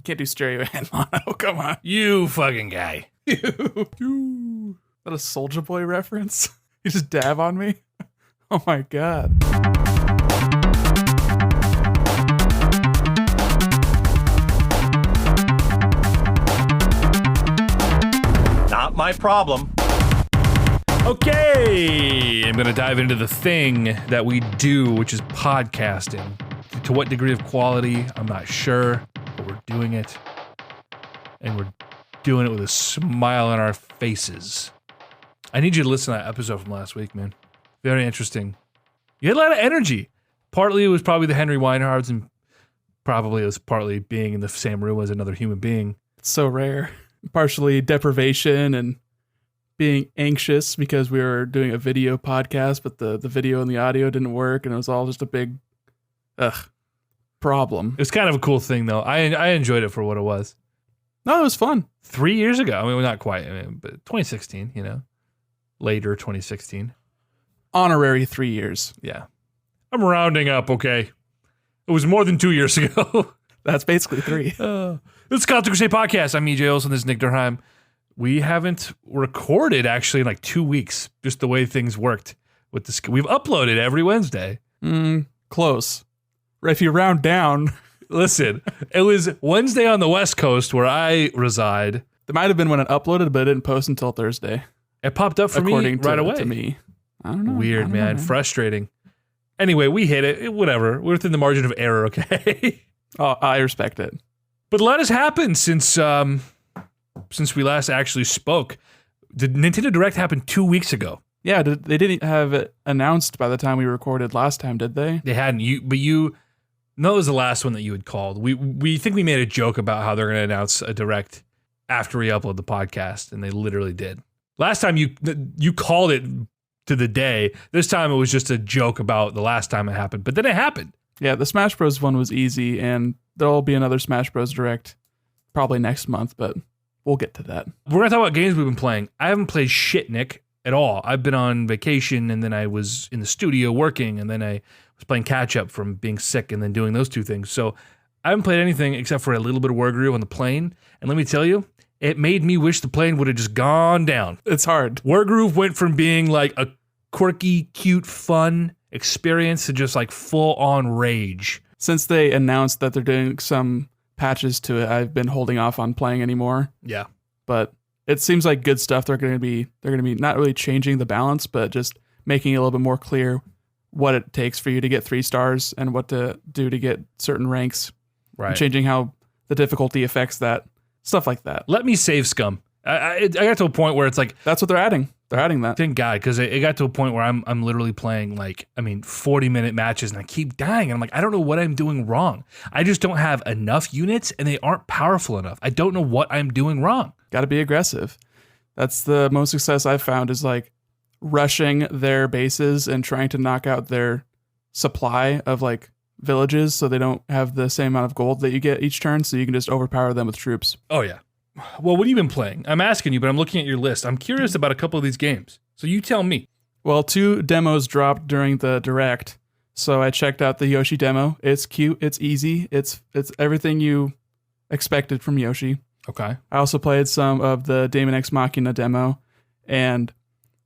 can't do stereo and mono. Come on. You fucking guy. Is that a Soulja Boy reference? You just dab on me? Oh my God. Not my problem. Okay, I'm going to dive into the thing that we do, which is podcasting. To what degree of quality, I'm not sure, but we're doing it. And we're doing it with a smile on our faces. I need you to listen to that episode from last week, man. Very interesting. You had a lot of energy. Partly it was probably the Henry Weinhards, and probably it was partly being in the same room as another human being. It's so rare. Partially deprivation and being anxious because we were doing a video podcast, but the video and the audio didn't work, and it was all just a big problem. It was kind of a cool thing, though. I enjoyed it for what it was. No, it was fun. 3 years ago. I mean, not quite, but 2016, Later 2016. Honorary 3 years. Yeah. I'm rounding up, okay? It was more than 2 years ago. That's basically 3. This is the Crusade Podcast. I'm EJ Olson. This is Nick Durheim. We haven't recorded, actually, in like 2 weeks, just the way things worked with this. We've uploaded every Wednesday. Close. Right, if you round down. Listen, it was Wednesday on the West Coast where I reside. There might have been when it uploaded, but it didn't post until Thursday. It popped up for me right away. To me. I don't know. Weird, man. Frustrating. Anyway, we hit it. Whatever. We're within the margin of error, okay? Oh, I respect it. But a lot has happened since we last actually spoke. The Nintendo Direct happened 2 weeks ago. Yeah, they didn't have it announced by the time we recorded last time, did they? They hadn't. No, it was the last one that you had called. We think we made a joke about how they're going to announce a Direct after we upload the podcast, and they literally did. Last time you called it to the day. This time it was just a joke about the last time it happened, but then it happened. Yeah, the Smash Bros. One was easy, and there'll be another Smash Bros. Direct probably next month, but we'll get to that. We're going to talk about games we've been playing. I haven't played shit, Nick, at all. I've been on vacation, and then I was in the studio working, and then I was playing catch-up from being sick and then doing those two things. So I haven't played anything except for a little bit of Wargroove on the plane, and let me tell you, it made me wish the plane would have just gone down. It's hard. Wargroove went from being like a quirky, cute, fun experience to just like full-on rage. Since they announced that they're doing some patches to it, I've been holding off on playing anymore. Yeah. But it seems like good stuff. They're going to be not really changing the balance, but just making it a little bit more clear what it takes for you to get 3 stars and what to do to get certain ranks. Right. And changing how the difficulty affects that. Stuff like that. Let me save scum. I got to a point where it's like... That's what they're adding. They're adding that. Thank God, because it got to a point where I'm literally playing 40-minute matches and I keep dying. And I'm like, I don't know what I'm doing wrong. I just don't have enough units and they aren't powerful enough. I don't know what I'm doing wrong. Got to be aggressive. That's the most success I've found is like rushing their bases and trying to knock out their supply of like villages so they don't have the same amount of gold that you get each turn, so you can just overpower them with troops. Oh, yeah. Well, what have you been playing? I'm asking you, but I'm looking at your list. I'm curious about a couple of these games. So you tell me. Well, 2 demos dropped during the Direct, so I checked out the Yoshi demo. It's cute. It's easy. It's everything you expected from Yoshi. Okay. I also played some of the Daemon X Machina demo, and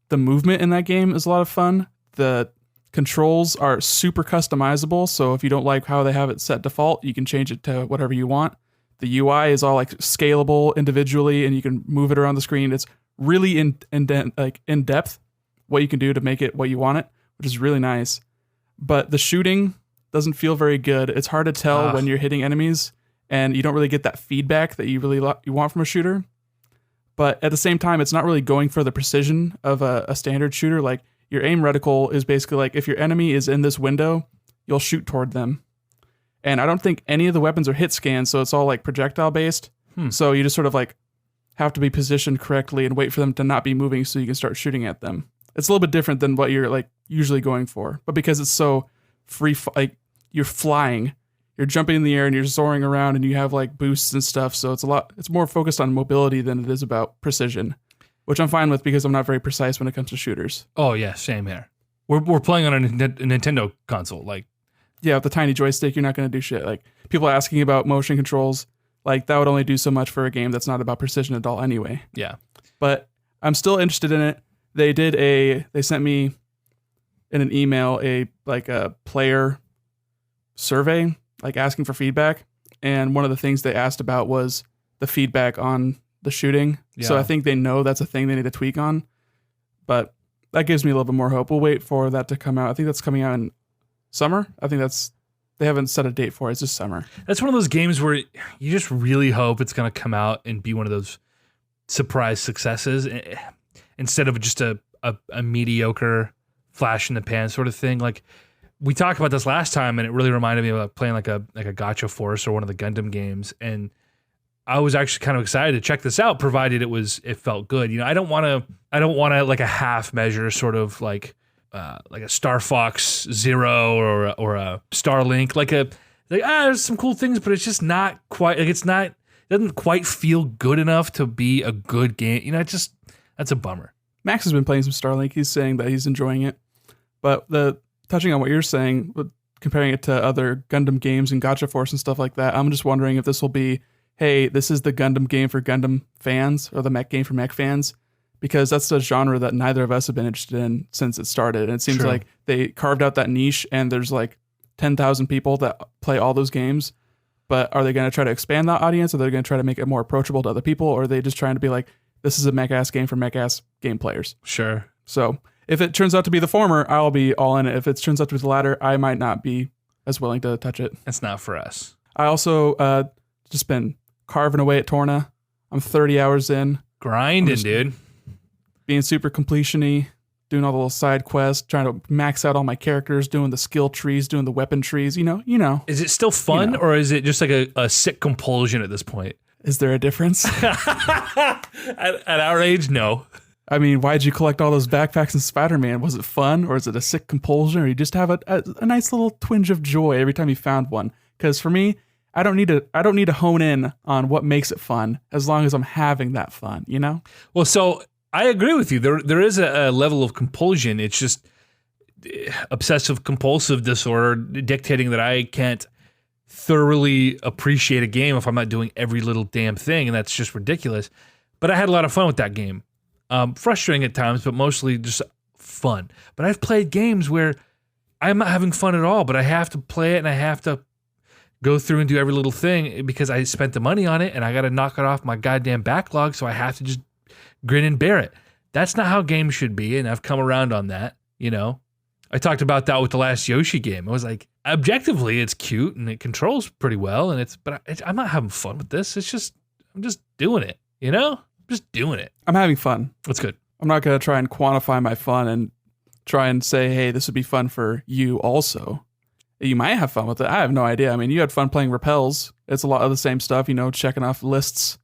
the movement in that game is a lot of fun. The controls are super customizable, so if you don't like how they have it set default, you can change it to whatever you want. The UI is all like scalable individually, and you can move it around the screen. It's really in depth what you can do to make it what you want it, which is really nice. But the shooting doesn't feel very good. It's hard to tell when you're hitting enemies, and you don't really get that feedback that you really you want from a shooter. But at the same time, it's not really going for the precision of a standard shooter. Like your aim reticle is basically like if your enemy is in this window, you'll shoot toward them. And I don't think any of the weapons are hit scans, so it's all like projectile based. So you just sort of like have to be positioned correctly and wait for them to not be moving so you can start shooting at them. It's a little bit different than what you're like usually going for. But because it's so free, like you're flying, you're jumping in the air and you're soaring around and you have like boosts and stuff. So it's more focused on mobility than it is about precision, which I'm fine with because I'm not very precise when it comes to shooters. Oh yeah, same here. We're playing on a Nintendo console. Like, yeah, with the tiny joystick, you're not going to do shit. Like people asking about motion controls. Like that would only do so much for a game that's not about precision at all anyway. Yeah. But I'm still interested in it. They sent me in an email a player survey, like asking for feedback. And one of the things they asked about was the feedback on the shooting. Yeah. So I think they know that's a thing they need to tweak on. But that gives me a little bit more hope. We'll wait for that to come out. I think that's coming out in summer. I think they haven't set a date for it. It's just summer. That's one of those games where you just really hope it's going to come out and be one of those surprise successes instead of just a mediocre flash in the pan sort of thing. Like we talked about this last time, and it really reminded me of playing like a Gacha Force or one of the Gundam games. And I was actually kind of excited to check this out, provided it felt good. I don't want to like a half measure sort of like a Star Fox Zero or a Starlink, there's some cool things, but it's just not quite like it doesn't quite feel good enough to be a good game. That's a bummer. Max has been playing some Starlink. He's saying that he's enjoying it. But touching on what you're saying, comparing it to other Gundam games and Gacha Force and stuff like that, I'm just wondering if this will be, hey, this is the Gundam game for Gundam fans or the mech game for mech fans, because that's the genre that neither of us have been interested in since it started. And it seems like they carved out that niche, and there's like 10,000 people that play all those games. But are they going to try to expand that audience? Or are they going to try to make it more approachable to other people? Or are they just trying to be like, this is a mech-ass game for mech-ass game players? Sure. So if it turns out to be the former, I'll be all in it. If it turns out to be the latter, I might not be as willing to touch it. It's not for us. I also just been carving away at Torna. I'm 30 hours in. Grinding, dude. Being super completion-y, doing all the little side quests, trying to max out all my characters, doing the skill trees, doing the weapon trees, you know. Is it still fun, or is it just like a sick compulsion at this point? Is there a difference? At our age, no. I mean, why'd you collect all those backpacks in Spider-Man? Was it fun, or is it a sick compulsion, or you just have a nice little twinge of joy every time you found one? Because for me, I don't need to hone in on what makes it fun as long as I'm having that fun, you know? Well, so I agree with you. There is a level of compulsion. It's just obsessive compulsive disorder dictating that I can't thoroughly appreciate a game if I'm not doing every little damn thing, and that's just ridiculous. But I had a lot of fun with that game. Frustrating at times, but mostly just fun. But I've played games where I'm not having fun at all, but I have to play it and I have to go through and do every little thing because I spent the money on it and I got to knock it off my goddamn backlog, so I have to just grin and bear it. That's not how games should be, and I've come around on that, I talked about that with the last Yoshi game. I was like, objectively, it's cute and it controls pretty well, but I'm not having fun with this. I'm just doing it, Just doing it. I'm having fun. That's good. I'm not going to try and quantify my fun and try and say, hey, this would be fun for you also. You might have fun with it. I have no idea. I mean, you had fun playing Repels. It's a lot of the same stuff, checking off lists,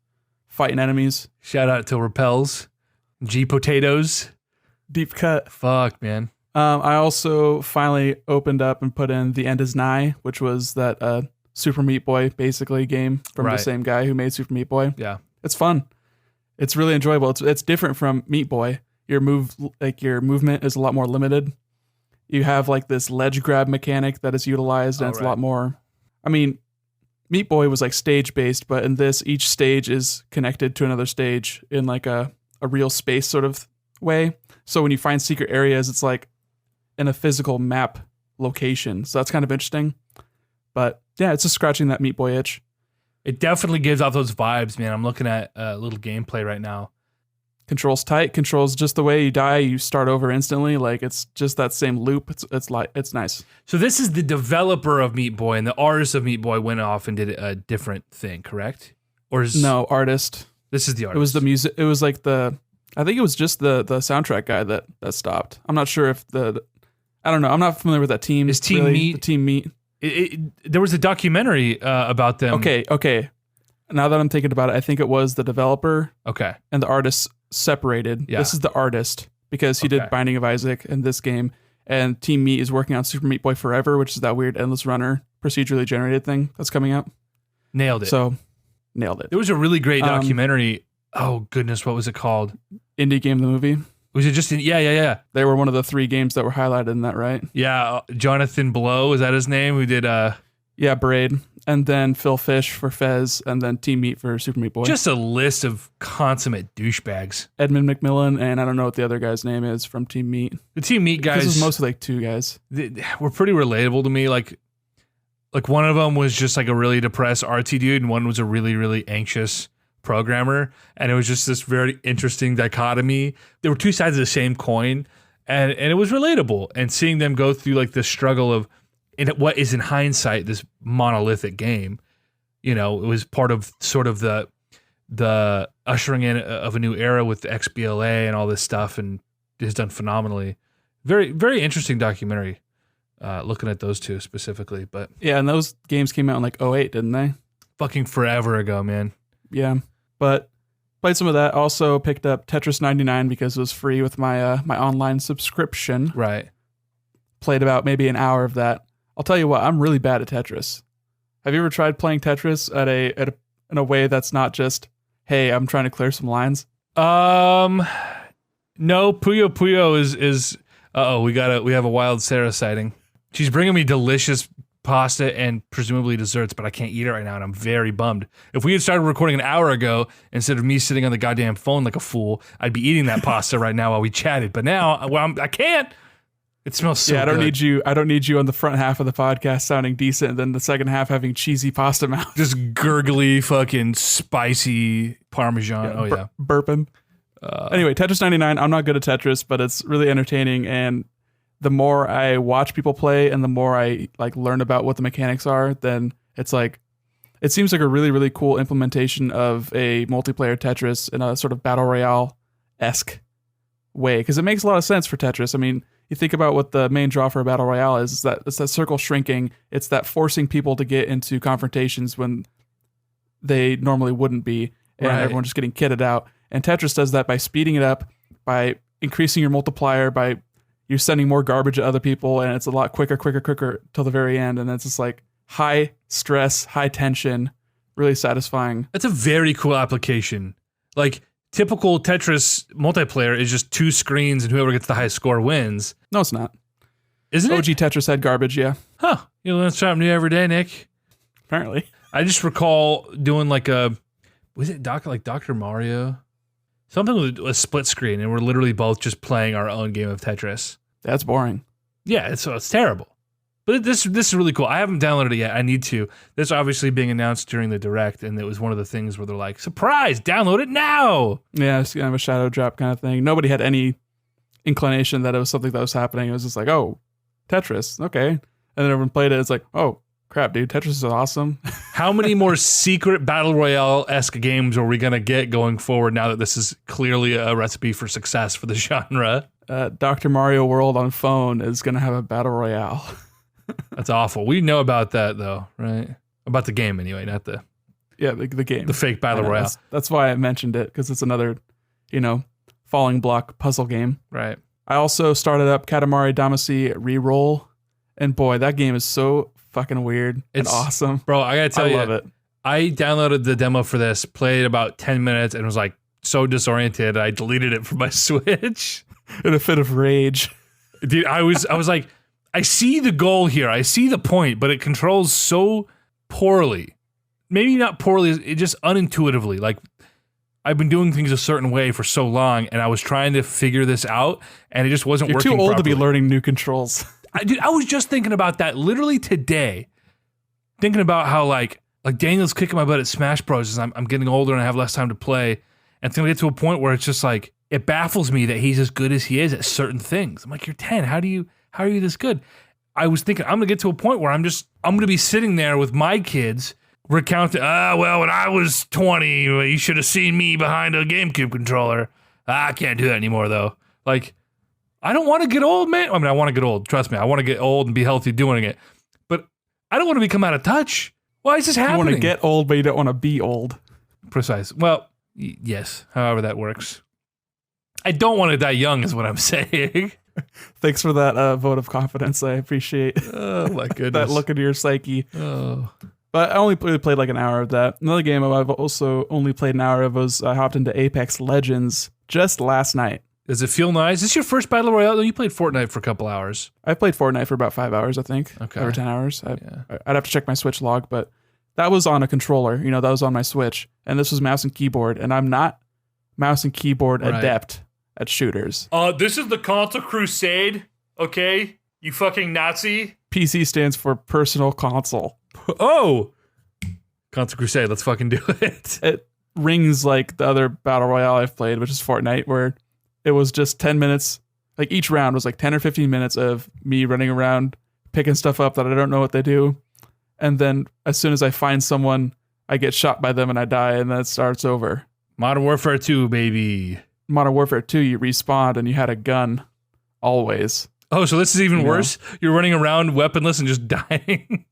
fighting enemies. Shout out to Repels, G Potatoes. Deep cut. Fuck, man. I also finally opened up and put in The End Is Nigh, which was that Super Meat Boy, basically, game from the same guy who made Super Meat Boy. Yeah. It's fun. It's really enjoyable. It's different from Meat Boy. Your movement is a lot more limited. You have like this ledge grab mechanic that is utilized, and it's a lot more. I mean, Meat Boy was like stage based, but in this, each stage is connected to another stage in like a real space sort of way. So when you find secret areas, it's like in a physical map location. So that's kind of interesting. But yeah, it's just scratching that Meat Boy itch. It definitely gives off those vibes, man. I'm looking at a little gameplay right now. Controls tight. Controls just the way you die, you start over instantly. Like it's just that same loop. It's nice. So this is the developer of Meat Boy, and the artist of Meat Boy went off and did a different thing, correct? No, artist. This is the artist. It was the music. It was like I think it was just the soundtrack guy that stopped. I'm not sure if I don't know. I'm not familiar with that team. Is Team Meat? The Team Meat. There was a documentary about them. Okay. Now that I'm thinking about it, I think it was the developer. Okay. And the artist separated. Yeah. This is the artist because he did Binding of Isaac in this game. And Team Meat is working on Super Meat Boy Forever, which is that weird Endless Runner procedurally generated thing that's coming out. Nailed it. There was a really great documentary. Oh, goodness. What was it called? Indie Game, the movie. Was it just Yeah. They were one of the 3 games that were highlighted in that, right? Yeah. Jonathan Blow, is that his name? Who did Yeah, Braid. And then Phil Fish for Fez, and then Team Meat for Super Meat Boy. Just a list of consummate douchebags. Edmund McMillan, and I don't know what the other guy's name is from Team Meat. The Team Meat guys. This is mostly like 2 guys. Were pretty relatable to me. Like one of them was just like a really depressed artsy dude, and one was a really, really anxious programmer. And it was just this very interesting dichotomy. There were 2 sides of the same coin, and it was relatable. And seeing them go through like the struggle of what is in hindsight this monolithic game, it was part of sort of the ushering in of a new era with the XBLA and all this stuff, and has done phenomenally. Very, very interesting documentary. Looking at those 2 specifically, but yeah, and those games came out in like 2008, didn't they? Fucking forever ago, man. Yeah, but played some of that. Also picked up Tetris 99 because it was free with my my online subscription. Right. Played about maybe an hour of that. I'll tell you what, I'm really bad at Tetris. Have you ever tried playing Tetris in a way that's not just, hey, I'm trying to clear some lines? No, Puyo Puyo is we have a wild Sarah sighting. She's bringing me delicious pasta and presumably desserts, but I can't eat it right now, and I'm very bummed. If we had started recording an hour ago, instead of me sitting on the goddamn phone like a fool, I'd be eating that pasta right now while we chatted. But now, I can't. It smells so good. I don't need you on the front half of the podcast sounding decent, and then the second half having cheesy pasta mouth. Just gurgly, fucking spicy Parmesan. Burping. Anyway, Tetris 99. I'm not good at Tetris, but it's really entertaining. And the more I watch people play, and the more I like learn about what the mechanics are, then it's like it seems like a really, really cool implementation of a multiplayer Tetris in a sort of battle royale-esque way, because it makes a lot of sense for Tetris. I mean, you think about what the main draw for a battle royale is that it's that circle shrinking. It's that forcing people to get into confrontations when they normally wouldn't be, and everyone just getting kitted out. And Tetris does that by speeding it up, by increasing your multiplier, by you're sending more garbage at other people, and it's a lot quicker till the very end. And it's just like high stress, high tension, really satisfying. That's a very cool application. Like, typical Tetris multiplayer is just 2 screens and whoever gets the highest score wins. No, it's not. Isn't it? OG Tetris had garbage, yeah. Huh. You learn something new every day, Nick. Apparently. I just recall doing like was it Dr. Mario? Something with a split screen, and we're literally both just playing our own game of Tetris. That's boring. Yeah, it's terrible. But this is really cool. I haven't downloaded it yet. I need to. This obviously being announced during the Direct, and it was one of the things where they're like, surprise, download it now. Yeah, it's kind of a shadow drop kind of thing. Nobody had any inclination that it was something that was happening. It was just like, oh, Tetris, okay. And then everyone played it. It's like, oh, crap, dude, Tetris is awesome. How many more secret Battle Royale-esque games are we going to get going forward now that this is clearly a recipe for success for the genre? Dr. Mario World on phone is going to have a Battle Royale. That's awful. We know about that, though, right? About the game, anyway, not the... Yeah, the game. The fake Battle Royale. That's why I mentioned it, because it's another, falling block puzzle game. Right. I also started up Katamari Damacy Reroll, and boy, that game is so fucking weird and awesome. Bro, I gotta tell you, I love it. I downloaded the demo for this, played about 10 minutes, and was like so disoriented, I deleted it from my Switch. In a fit of rage. Dude, I was like, I see the goal here, I see the point, but it controls so poorly. Maybe not poorly, it just unintuitively. Like, I've been doing things a certain way for so long, and I was trying to figure this out, and it just wasn't working You're too old properly. to be learning new controls. I was just thinking about that literally today. Thinking about how like Daniel's kicking my butt at Smash Bros. As I'm getting older and I have less time to play. And it's going to get to a point where it's just like, it baffles me that he's as good as he is at certain things. I'm like, you're 10. How are you this good? I was thinking, I'm going to get to a point where I'm going to be sitting there with my kids recounting, well, when I was 20, you should have seen me behind a GameCube controller. I can't do that anymore, though. Like, I don't want to get old, man. I mean, I want to get old. Trust me. I want to get old and be healthy doing it. But I don't want to become out of touch. Why is this happening? You want to get old, but you don't want to be old. Precise. Well, yes. However that works. I don't want to die young is what I'm saying. Thanks for that vote of confidence. I appreciate Oh, my goodness. that look into your psyche. Oh. But I only played like an hour of that. Another game I've also only played an hour of was I hopped into Apex Legends just last night. Does it feel nice? Is this your first Battle Royale? No, you played Fortnite for a couple hours. I played Fortnite for about 5 hours, I think. Okay. Over 10 hours. Yeah. I'd have to check my Switch log, but that was on a controller. That was on my Switch. And this was mouse and keyboard. And I'm not mouse and keyboard adept at shooters. This is the console Crusade, okay? You fucking Nazi. PC stands for personal console. Oh! Console Crusade, let's fucking do it. It rings like the other Battle Royale I've played, which is Fortnite, where it was just 10 minutes. Like each round was like 10 or 15 minutes of me running around, picking stuff up that I don't know what they do. And then as soon as I find someone, I get shot by them and I die, and then it starts over. Modern Warfare 2, baby. Modern Warfare 2, you respawned and you had a gun. Always. Oh, so this is even worse? You're running around weaponless and just dying?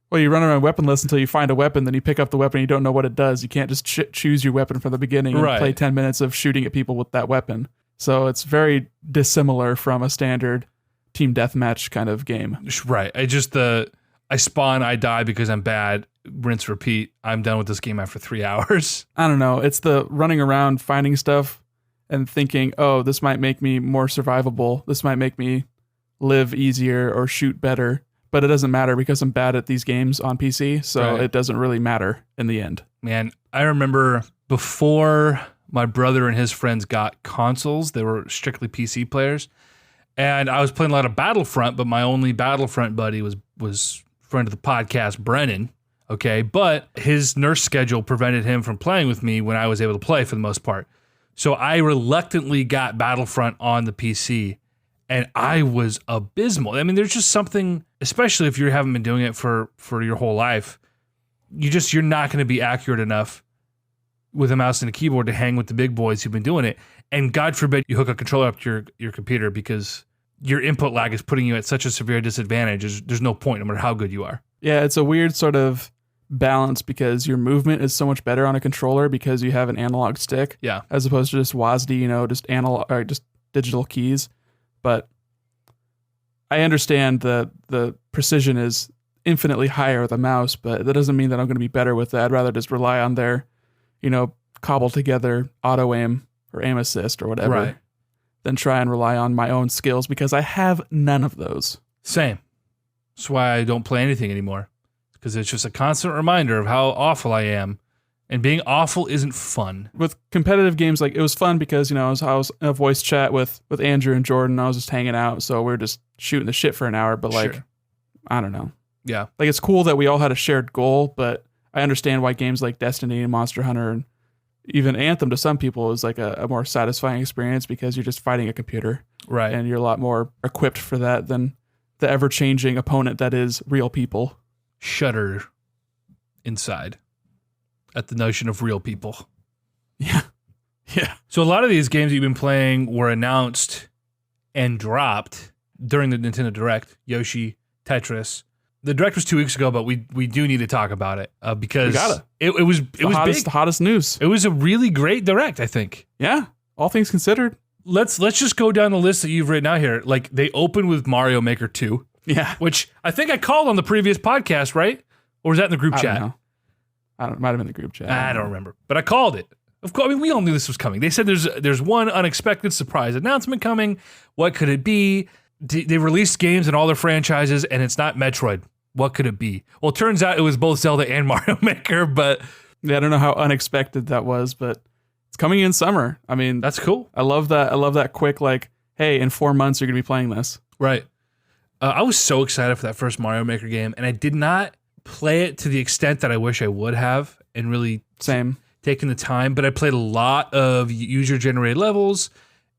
Well, you run around weaponless until you find a weapon, then you pick up the weapon and you don't know what it does. You can't just choose your weapon from the beginning and play 10 minutes of shooting at people with that weapon. So it's very dissimilar from a standard team deathmatch kind of game. Right. I spawn, I die because I'm bad, rinse, repeat. I'm done with this game after 3 hours. I don't know. It's the running around finding stuff and thinking, oh, this might make me more survivable. This might make me live easier or shoot better. But it doesn't matter because I'm bad at these games on PC, so it doesn't really matter in the end. Man, I remember before my brother and his friends got consoles, they were strictly PC players, and I was playing a lot of Battlefront, but my only Battlefront buddy was friend of the podcast, Brennan, okay? But his nurse schedule prevented him from playing with me when I was able to play for the most part. So I reluctantly got Battlefront on the PC, and I was abysmal. I mean, there's just something, especially if you haven't been doing it for your whole life, you're not going to be accurate enough with a mouse and a keyboard to hang with the big boys who've been doing it. And God forbid you hook a controller up to your computer, because your input lag is putting you at such a severe disadvantage. There's no point, no matter how good you are. Yeah, it's a weird sort of balance because your movement is so much better on a controller because you have an analog stick. Yeah. As opposed to just WASD, just analog or just digital keys. But I understand that the precision is infinitely higher with a mouse, but that doesn't mean that I'm going to be better with that. I'd rather just rely on their, cobble together auto aim or aim assist or whatever than try and rely on my own skills because I have none of those. Same. That's why I don't play anything anymore, because it's just a constant reminder of how awful I am. And being awful isn't fun. With competitive games, like it was fun because, I was in a voice chat with Andrew and Jordan. I was just hanging out. So we were just shooting the shit for an hour. But I don't know. Yeah. Like it's cool that we all had a shared goal, but I understand why games like Destiny and Monster Hunter and even Anthem to some people is like a more satisfying experience because you're just fighting a computer. Right. And you're a lot more equipped for that than the ever-changing opponent that is real people. Shudder inside at the notion of real people. Yeah. Yeah. So a lot of these games you've been playing were announced and dropped during the Nintendo Direct. Yoshi, Tetris. The Direct was 2 weeks ago, but we do need to talk about it because it was big. The hottest news. It was a really great Direct, I think. Yeah. All things considered. Let's just go down the list that you've written out here. Like they open with Mario Maker 2. Yeah. Which I think I called on the previous podcast, right? Or was that in the group chat? I don't know. Might have been the group chat. I don't remember. But I called it. Of course, I mean, we all knew this was coming. They said there's one unexpected surprise announcement coming. What could it be? They released games in all their franchises, and it's not Metroid. What could it be? Well, it turns out it was both Zelda and Mario Maker, but... Yeah, I don't know how unexpected that was, but it's coming in summer. I mean... That's cool. I love that. I love that quick, like, hey, in 4 months you're going to be playing this. Right. I was so excited for that first Mario Maker game, and I did not play it to the extent that I wish I would have, and really... Same. Taking the time, but I played a lot of user-generated levels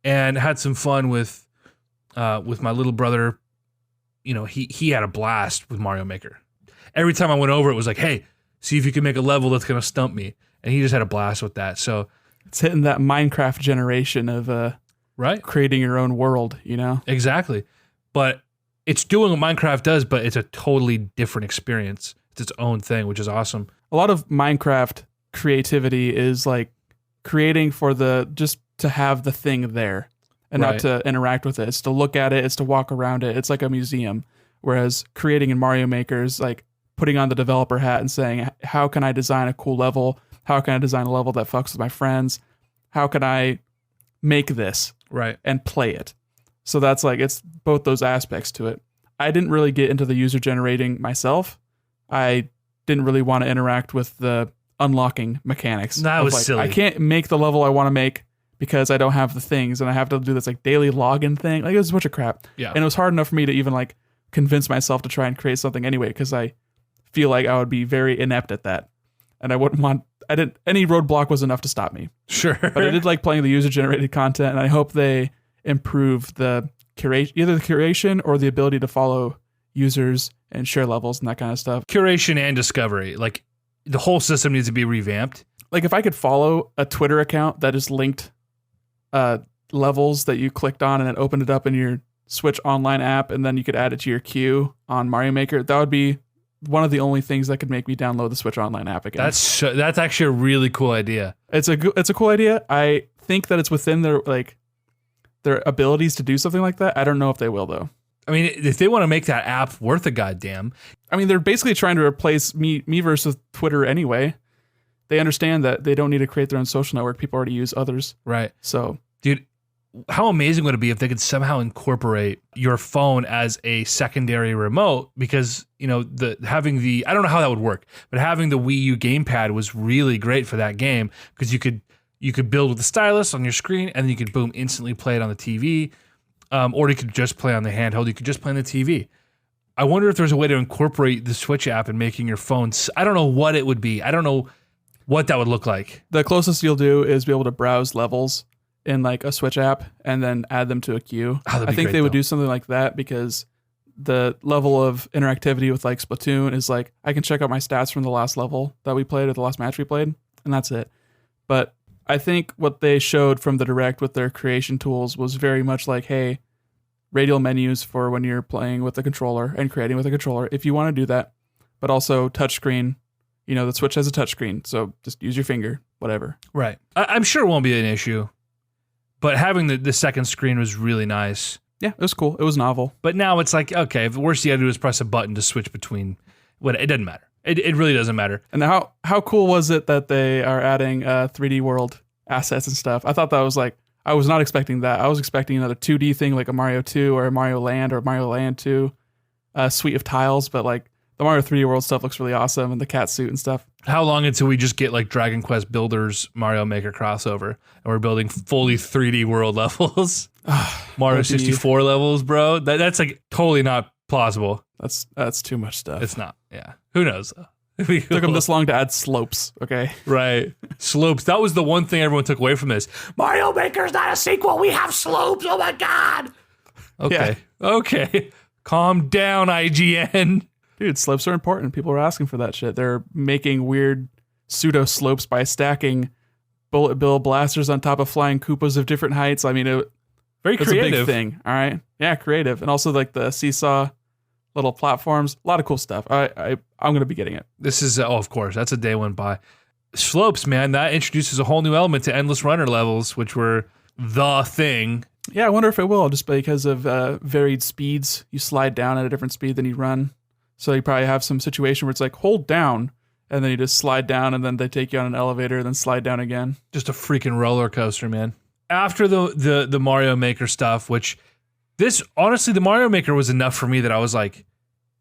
and had some fun with my little brother. He had a blast with Mario Maker. Every time I went over, it was like, hey, see if you can make a level that's going to stump me. And he just had a blast with that. So it's hitting that Minecraft generation of creating your own world, Exactly. But it's doing what Minecraft does, but it's a totally different experience. It's its own thing, which is awesome. A lot of Minecraft creativity is like creating for just to have the thing there and not to interact with it. It's to look at it. It's to walk around it. It's like a museum. Whereas creating in Mario Maker is like putting on the developer hat and saying, how can I design a cool level? How can I design a level that fucks with my friends? How can I make this Right. and play it. So that's like, it's both those aspects to it. I didn't really get into the user generating myself. I didn't really want to interact with the unlocking mechanics. That was like, silly. I can't make the level I want to make because I don't have the things, and I have to do this like daily login thing. Like, it was a bunch of crap. Yeah. And it was hard enough for me to even like convince myself to try and create something anyway, because I feel like I would be very inept at that. And any roadblock was enough to stop me. Sure. But I did like playing the user generated content, and I hope they improve the curation, either the curation or the ability to follow users and share levels and that kind of stuff. Curation and discovery. Like, the whole system needs to be revamped. Like, if I could follow a Twitter account that just linked levels that you clicked on and it opened it up in your Switch Online app, and then you could add it to your queue on Mario Maker, that would be one of the only things that could make me download the Switch Online app again. That's actually a really cool idea. It's a cool idea. I think that it's within their abilities to do something like that. I don't know if they will, though. I mean, if they want to make that app worth a goddamn. I mean, they're basically trying to replace Miiverse with Twitter anyway. They understand that they don't need to create their own social network. People already use others. Right. So, dude, how amazing would it be if they could somehow incorporate your phone as a secondary remote? Because, I don't know how that would work, but having the Wii U gamepad was really great for that game, because you could build with the stylus on your screen, and then you could boom instantly play it on the TV, or you could just play on the handheld. You could just play on the TV. I wonder if there's a way to incorporate the Switch app in making your phone. I don't know what it would be. I don't know what that would look like. the closest you'll do is be able to browse levels in like a Switch app and then add them to a queue. Oh, I think they would do something like that, because the level of interactivity with like Splatoon is like, I can check out my stats from the last level that we played or the last match we played, and that's it. But I think what they showed from the Direct with their creation tools was very much like, hey, radial menus for when you're playing with a controller and creating with a controller, if you want to do that, but also touchscreen. The Switch has a touchscreen, so just use your finger, whatever. Right. I'm sure it won't be an issue, but having the second screen was really nice. Yeah, it was cool. It was novel. But now it's like, okay, if the worst you had to do is press a button to switch between, it doesn't matter. It really doesn't matter. And how cool was it that they are adding 3D world assets and stuff? I thought that was like, I was not expecting that. I was expecting another 2D thing like a Mario 2 or a Mario Land or Mario Land 2 suite of tiles, but like the Mario 3D World stuff looks really awesome, and the cat suit and stuff. How long until we just get like Dragon Quest Builders Mario Maker crossover, and we're building fully 3D world levels? Mario 64 levels, bro. That's like totally not plausible. That's too much stuff. It's not. Yeah. Who knows? Took them this long to add slopes. Okay. Right. Slopes. That was the one thing everyone took away from this. Mario Maker's not a sequel. We have slopes. Oh my God. Okay. Yeah. Okay. Calm down, IGN. Dude, slopes are important. People are asking for that shit. They're making weird pseudo slopes by stacking bullet bill blasters on top of flying Koopas of different heights. I mean, very creative. It's a big thing. All right. Yeah, creative. And also like the seesaw little platforms. A lot of cool stuff. I'm going to be getting it. This is, of course, that's a day went by. Slopes, man, that introduces a whole new element to Endless Runner levels, which were the thing. Yeah, I wonder if it will, just because of varied speeds. You slide down at a different speed than you run. So you probably have some situation where it's like, hold down, and then you just slide down, and then they take you on an elevator, and then slide down again. Just a freaking roller coaster, man. After the Mario Maker stuff, which honestly, the Mario Maker was enough for me that I was like,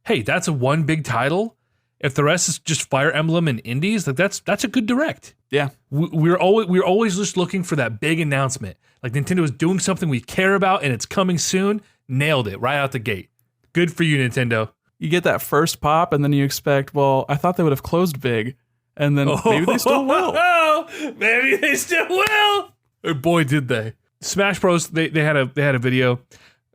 hey, that's a one big title. If the rest is just Fire Emblem and indies, like that's a good Direct. Yeah, we're always just looking for that big announcement. Like Nintendo is doing something we care about, and it's coming soon. Nailed it right out the gate. Good for you, Nintendo. You get that first pop, and then you expect, well, I thought they would have closed big, and then maybe they still will. Maybe they still will. Oh, boy, did they! Smash Bros. They had a video.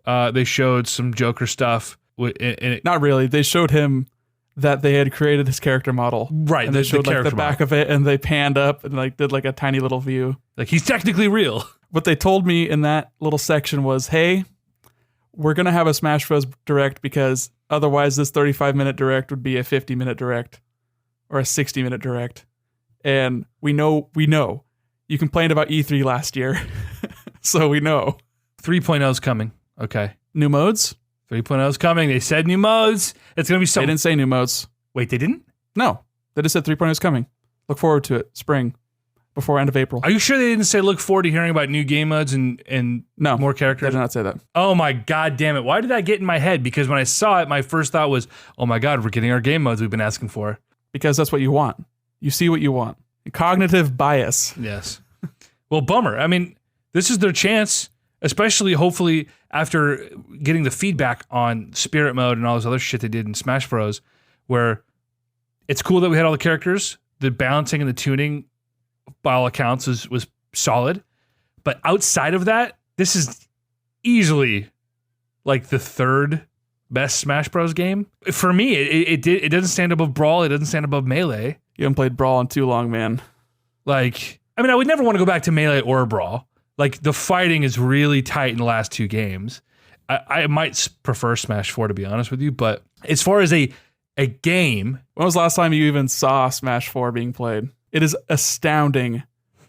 They showed some Joker stuff. Not really. They showed him that they had created his character model, right? And they showed like the back of it, and they panned up and like did like a tiny little view. Like he's technically real. What they told me in that little section was, hey, we're going to have a Smash Bros. Direct because otherwise this 35-minute Direct would be a 50-minute Direct or a 60-minute Direct. And we know you complained about E3 last year. So we know. 3.0 is coming. Okay. New modes? 3.0 is coming. They said new modes. It's going to be something. They didn't say new modes. Wait, they didn't? No. They just said 3.0 is coming. Look forward to it. Spring. before end of April. Are you sure they didn't say look forward to hearing about new game modes and No, more They characters? did not say that. Oh my god damn it. Why did that get in my head? Because when I saw it, my first thought was, oh my god, we're getting our game modes we've been asking for. Because that's what you want. You see what you want. Cognitive bias. Yes. Well, bummer. I mean, this is their chance, especially hopefully after getting the feedback on Spirit Mode and all this other shit they did in Smash Bros. Where it's cool that we had all the characters. The balancing and the tuning, by all accounts, was solid. But outside of that, this is easily like the third best Smash Bros. Game. For me, it doesn't stand above Brawl. It doesn't stand above Melee. You haven't played Brawl in too long, man. Like, I mean, I would never want to go back to Melee or Brawl. Like, the fighting is really tight in the last two games. I might prefer Smash 4, to be honest with you. But as far as a game, When was the last time you even saw Smash 4 being played? It is astounding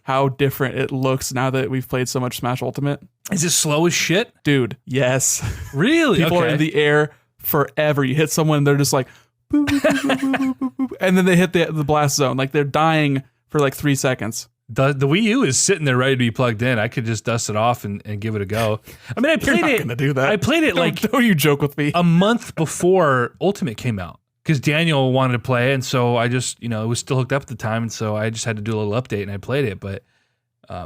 how different it looks now that we've played so much Smash Ultimate. is it slow as shit? Dude, yes. Really? People are in the air forever. You hit someone and they're just like, boop, boop, boop, boop, boop, boop, boop, and then they hit the blast zone. Like they're dying for like 3 seconds. The Wii U is sitting there ready to be plugged in. I could just dust it off and give it a go. I mean, I played You're not it. gonna do that. I played it like Don't you joke with me. a month before Ultimate came out because Daniel wanted to play, and so I just, it was still hooked up at the time, and so I just had to do a little update, and I played it. But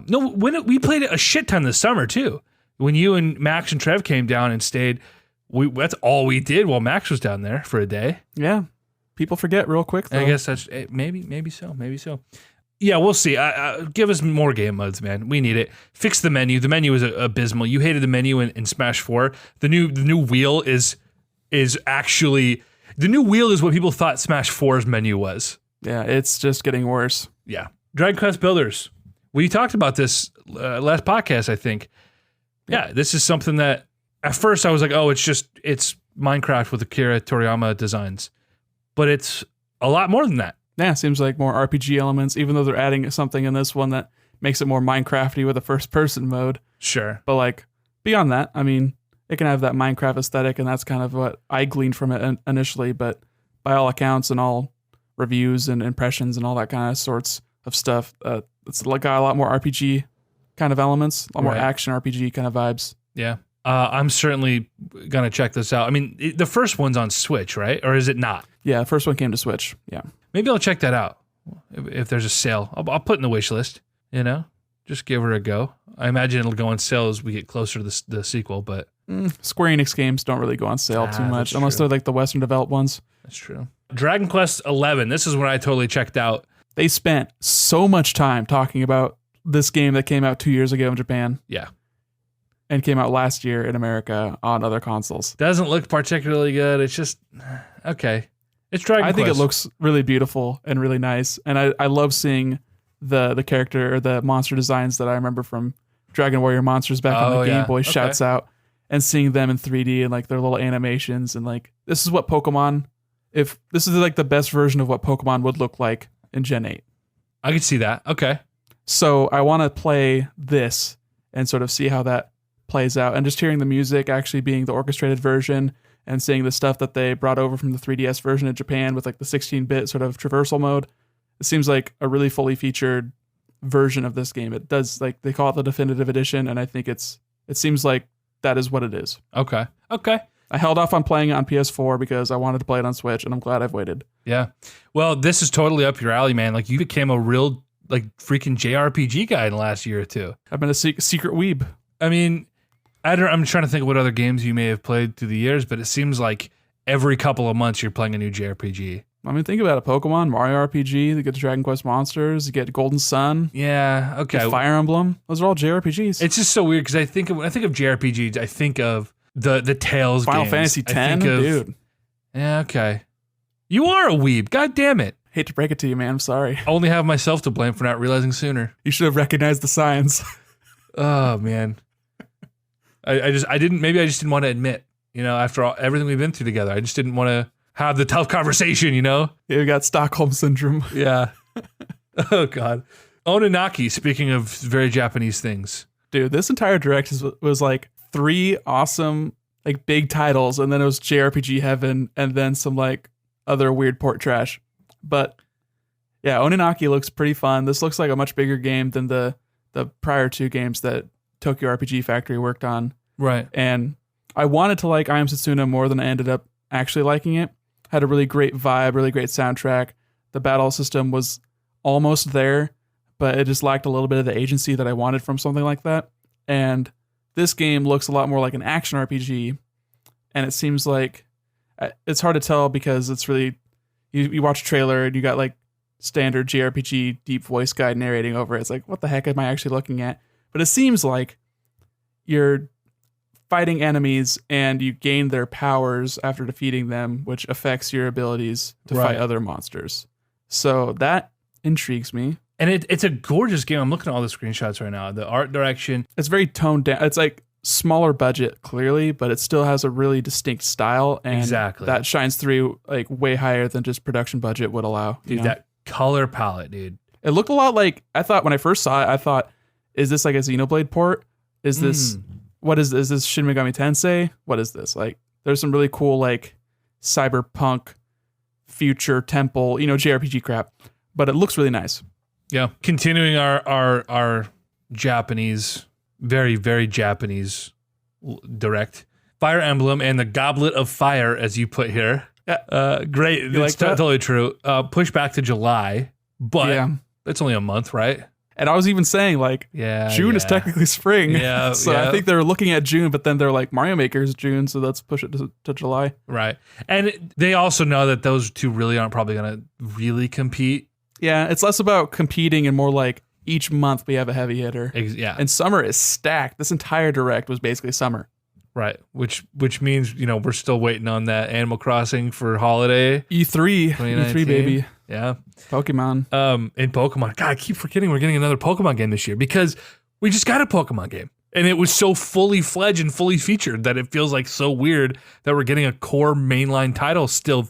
no, we played it a shit ton this summer too. When you and Max and Trev came down and stayed, that's all we did while Max was down there for a day. Yeah. People forget real quick, though. I guess that's maybe so. Yeah, we'll see. Give us more game modes, man. We need it. Fix the menu. The menu is abysmal. You hated the menu in Smash 4. The new wheel is actually the new wheel is what people thought Smash 4's menu was. Yeah, it's just getting worse. Yeah. Dragon Quest Builders. We talked about this last podcast, I think. Yeah, this is something that at first I was like, oh, it's Minecraft with Akira Toriyama designs. But it's a lot more than that. Yeah, seems like more RPG elements, even though they're adding something in this one that makes it more Minecrafty with a first-person mode. Sure. But like beyond that, I mean, it can have that Minecraft aesthetic, and that's kind of what I gleaned from it initially. But by all accounts and all reviews and impressions and all that kind of sorts of stuff, it's got a lot more RPG kind of elements, a lot more Right. action RPG kind of vibes. Yeah. I'm certainly going to check this out. I mean, the first one's on Switch, right? Or is it not? Yeah, the first one came to Switch. Yeah. Maybe I'll check that out if there's a sale. I'll put it in the wish list, just give her a go. I imagine it'll go on sale as we get closer to the sequel, but Square Enix games don't really go on sale too much, that's unless true. they're like the Western developed ones. that's true. Dragon Quest 11. This is when I totally checked out. They spent so much time talking about this game that came out 2 years ago in Japan Yeah. and came out last year in America on other consoles. Doesn't look particularly good. It's just, okay. It's Dragon I Quest. think it looks really beautiful and really nice, and I love seeing the character or the monster designs that I remember from Dragon Warrior Monsters back on Oh, the Game yeah. Boy. Okay. Shouts out, and seeing them in 3D and like their little animations, and like this is what Pokemon. If this is like the best version of what Pokemon would look like in Gen 8. I could see that. Okay. So I want to play this and sort of see how that plays out. And just hearing the music actually being the orchestrated version and seeing the stuff that they brought over from the 3DS version in Japan with like the 16-bit sort of traversal mode, it seems like a really fully featured version of this game. It does, like, they call it the definitive edition, and I think it seems like that is what it is. Okay. I held off on playing it on PS4 because I wanted to play it on Switch, and I'm glad I've waited. Yeah. Well, this is totally up your alley, man. Like, you became a real, like, freaking JRPG guy in the last year or two. I've been a secret weeb. I mean, I'm trying to think of what other games you may have played through the years, but it seems like every couple of months you're playing a new JRPG. I mean, think about it. Pokemon, Mario RPG, you get the Dragon Quest Monsters, you get Golden Sun, Yeah. you Okay. get Fire Emblem. Those are all JRPGs. It's just so weird because when I think of JRPGs, I think of the Tales Final games. Fantasy I X, think of- dude. Yeah. Okay. You are a weeb. God damn it. Hate to break it to you, man. I'm sorry. I only have myself to blame for not realizing sooner. You should have recognized the signs. Oh man. I just didn't want to admit, after everything we've been through together, I just didn't want to have the tough conversation, You got Stockholm Syndrome. Yeah. Oh God. Ononaki, speaking of very Japanese things. Dude, this entire direct was like 3 awesome, like big titles, and then it was JRPG heaven, and then some like other weird port trash. But Yeah, Oninaki looks pretty fun. This looks like a much bigger game than the prior 2 games that Tokyo RPG Factory worked on. Right. And I wanted to like I Am Setsuna more than I ended up actually liking it. Had a really great vibe, really great soundtrack. The battle system was almost there, but it just lacked a little bit of the agency that I wanted from something like that. And this game looks a lot more like an action RPG. And it seems like it's hard to tell because it's really, you watch a trailer and you got like standard JRPG deep voice guy narrating over it. It's like, what the heck am I actually looking at? But it seems like you're fighting enemies and you gain their powers after defeating them, which affects your abilities to fight other monsters. So that intrigues me. And it's a gorgeous game. I'm looking at all the screenshots right now. The art direction. It's very toned down. It's like smaller budget, clearly, but it still has a really distinct style. And that shines through like way higher than just production budget would allow. Dude, that color palette, dude. It looked a lot like, I thought when I first saw it, I thought, is this like a Xenoblade port? Is this, what is this Shin Megami Tensei? What is this? Like, there's some really cool like cyberpunk future temple, JRPG crap, but it looks really nice. Yeah. Continuing our Japanese, very, very Japanese direct. Fire Emblem and the Goblet of Fire, as you put here. Yeah. Great. You it's like that? totally true. Push back to July, but it's only a month, right? And I was even saying like, June is technically spring. Yeah. So I think they're looking at June, but then they're like, Mario Maker is June, so let's push it to July. Right. And they also know that those two really aren't probably going to really compete. Yeah, it's less about competing and more like each month we have a heavy hitter. Yeah. And summer is stacked. This entire direct was basically summer. Right. Which means, we're still waiting on that Animal Crossing for holiday. E3 baby. Yeah. Pokemon. And Pokemon. God, I keep forgetting we're getting another Pokemon game this year because we just got a Pokemon game. And it was so fully fledged and fully featured that it feels like so weird that we're getting a core mainline title still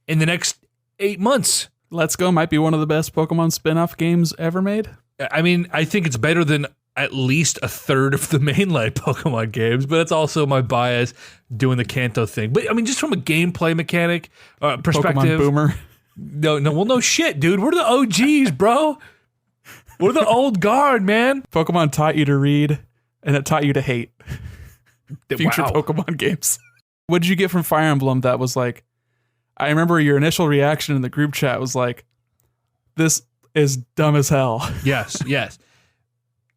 in the next 8 months. Let's Go might be one of the best Pokemon spin-off games ever made. I mean, I think it's better than at least a third of the mainline Pokemon games, but it's also my bias doing the Kanto thing. But I mean, just from a gameplay mechanic perspective. Pokemon Boomer. No shit, dude. We're the OGs, bro. We're the old guard, man. Pokemon taught you to read, and it taught you to hate future Wow. Pokemon games. What did you get from Fire Emblem that was like, I remember your initial reaction in the group chat was like, this is dumb as hell. Yes.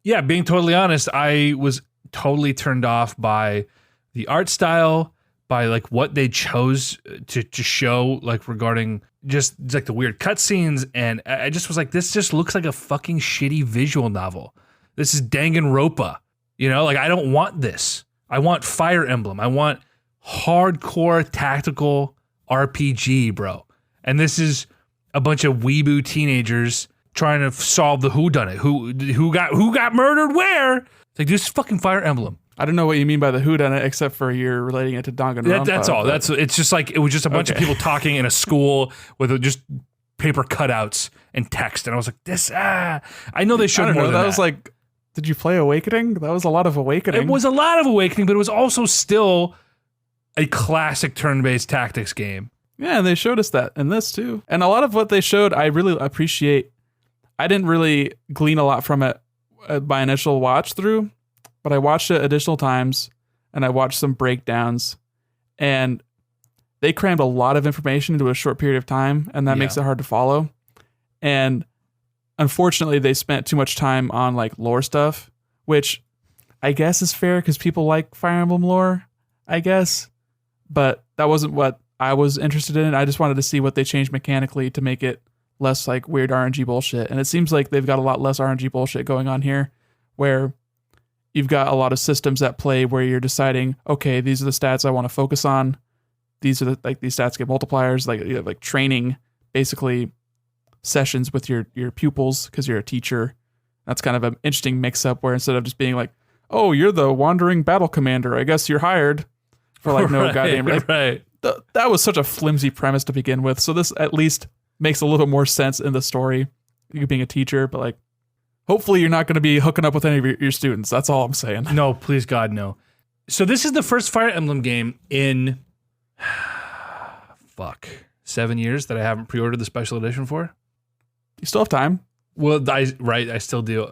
Yeah, being totally honest, I was totally turned off by the art style, by like what they chose to show, like regarding just like the weird cutscenes, and I just was like, this just looks like a fucking shitty visual novel. This is Danganronpa, like I don't want this. I want Fire Emblem. I want hardcore tactical RPG, bro. And this is a bunch of weeboo teenagers trying to solve the whodunit. Who got murdered where? It's like, this is fucking Fire Emblem. I don't know what you mean by the whodunit, except for you're relating it to Danganronpa. That's all. It's just like, it was just a bunch of people talking in a school with just paper cutouts and text. And I was like, I know they showed more than that. That was like, did you play Awakening? That was a lot of Awakening. It was a lot of Awakening, but it was also still a classic turn-based tactics game. Yeah, and they showed us that in this too. And a lot of what they showed, I really appreciate. I didn't really glean a lot from it by initial watch through, but I watched it additional times and I watched some breakdowns, and they crammed a lot of information into a short period of time, and that makes it hard to follow. And unfortunately, they spent too much time on like lore stuff, which I guess is fair because people like Fire Emblem lore, I guess. But that wasn't what I was interested in. I just wanted to see what they changed mechanically to make it less like weird RNG bullshit. And it seems like they've got a lot less RNG bullshit going on here, where you've got a lot of systems at play where you're deciding, okay, these are the stats I want to focus on. These are these stats get multipliers, like you have like training, basically sessions with your pupils because you're a teacher. That's kind of an interesting mix up where instead of just being like, oh, you're the wandering battle commander, I guess you're hired for like no goddamn reason. Right. That was such a flimsy premise to begin with. So this at least makes a little more sense in the story, you being a teacher, but like, hopefully you're not going to be hooking up with any of your students. That's all I'm saying. No, please God, no. So this is the first Fire Emblem game in 7 years that I haven't pre-ordered the special edition for. You still have time. Well, I still do.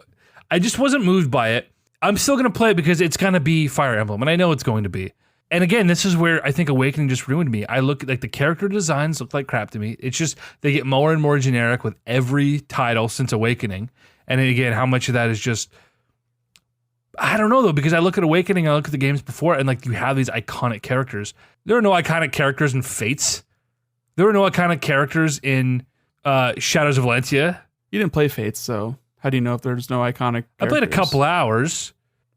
I just wasn't moved by it. I'm still going to play it because it's going to be Fire Emblem, and I know it's going to be. And again, this is where I think Awakening just ruined me. I look like the character designs look like crap to me. It's just they get more and more generic with every title since Awakening. And then again, how much of that is just I don't know though, because I look at Awakening, I look at the games before, and like you have these iconic characters. There are no iconic characters in Fates. There were no iconic characters in Shadows of Valentia. You didn't play Fates, so how do you know if there's no iconic characters? I played a couple hours.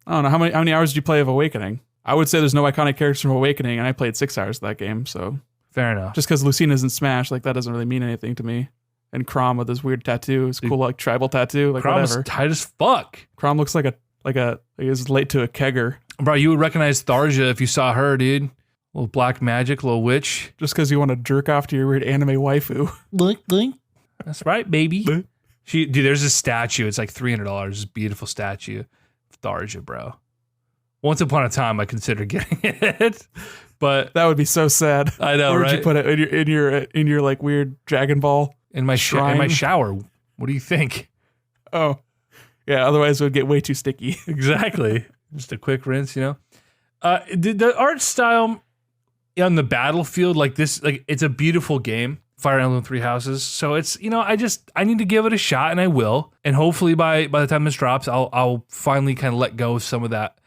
I don't know. How many hours did you play of Awakening? I would say there's no iconic characters from Awakening, and I played 6 hours of that game, so. Fair enough. Just because Lucina's in Smash, like that doesn't really mean anything to me. And Chrom with his weird tattoo, his cool like tribal tattoo, like Chrom's whatever. tight as fuck. Chrom looks like he's late to a kegger. Bro, you would recognize Tharja if you saw her, dude. Little black magic, little witch. Just because you want to jerk off to your weird anime waifu. That's right, baby. Dude, there's a statue. It's like $300. It's a beautiful statue of Tharja, bro. Once upon a time, I considered getting it, but That would be so sad. I know, Where right? would you put it in your like weird Dragon Ball? in my shower. What do you think? Oh, yeah. Otherwise, it would get way too sticky. Exactly. Just a quick rinse, you know. The art style on the battlefield, like this, like it's a beautiful game. Fire Emblem Three Houses. So it's, you know, I need to give it a shot, and I will. And hopefully by the time this drops, I'll finally kind of let go of some of that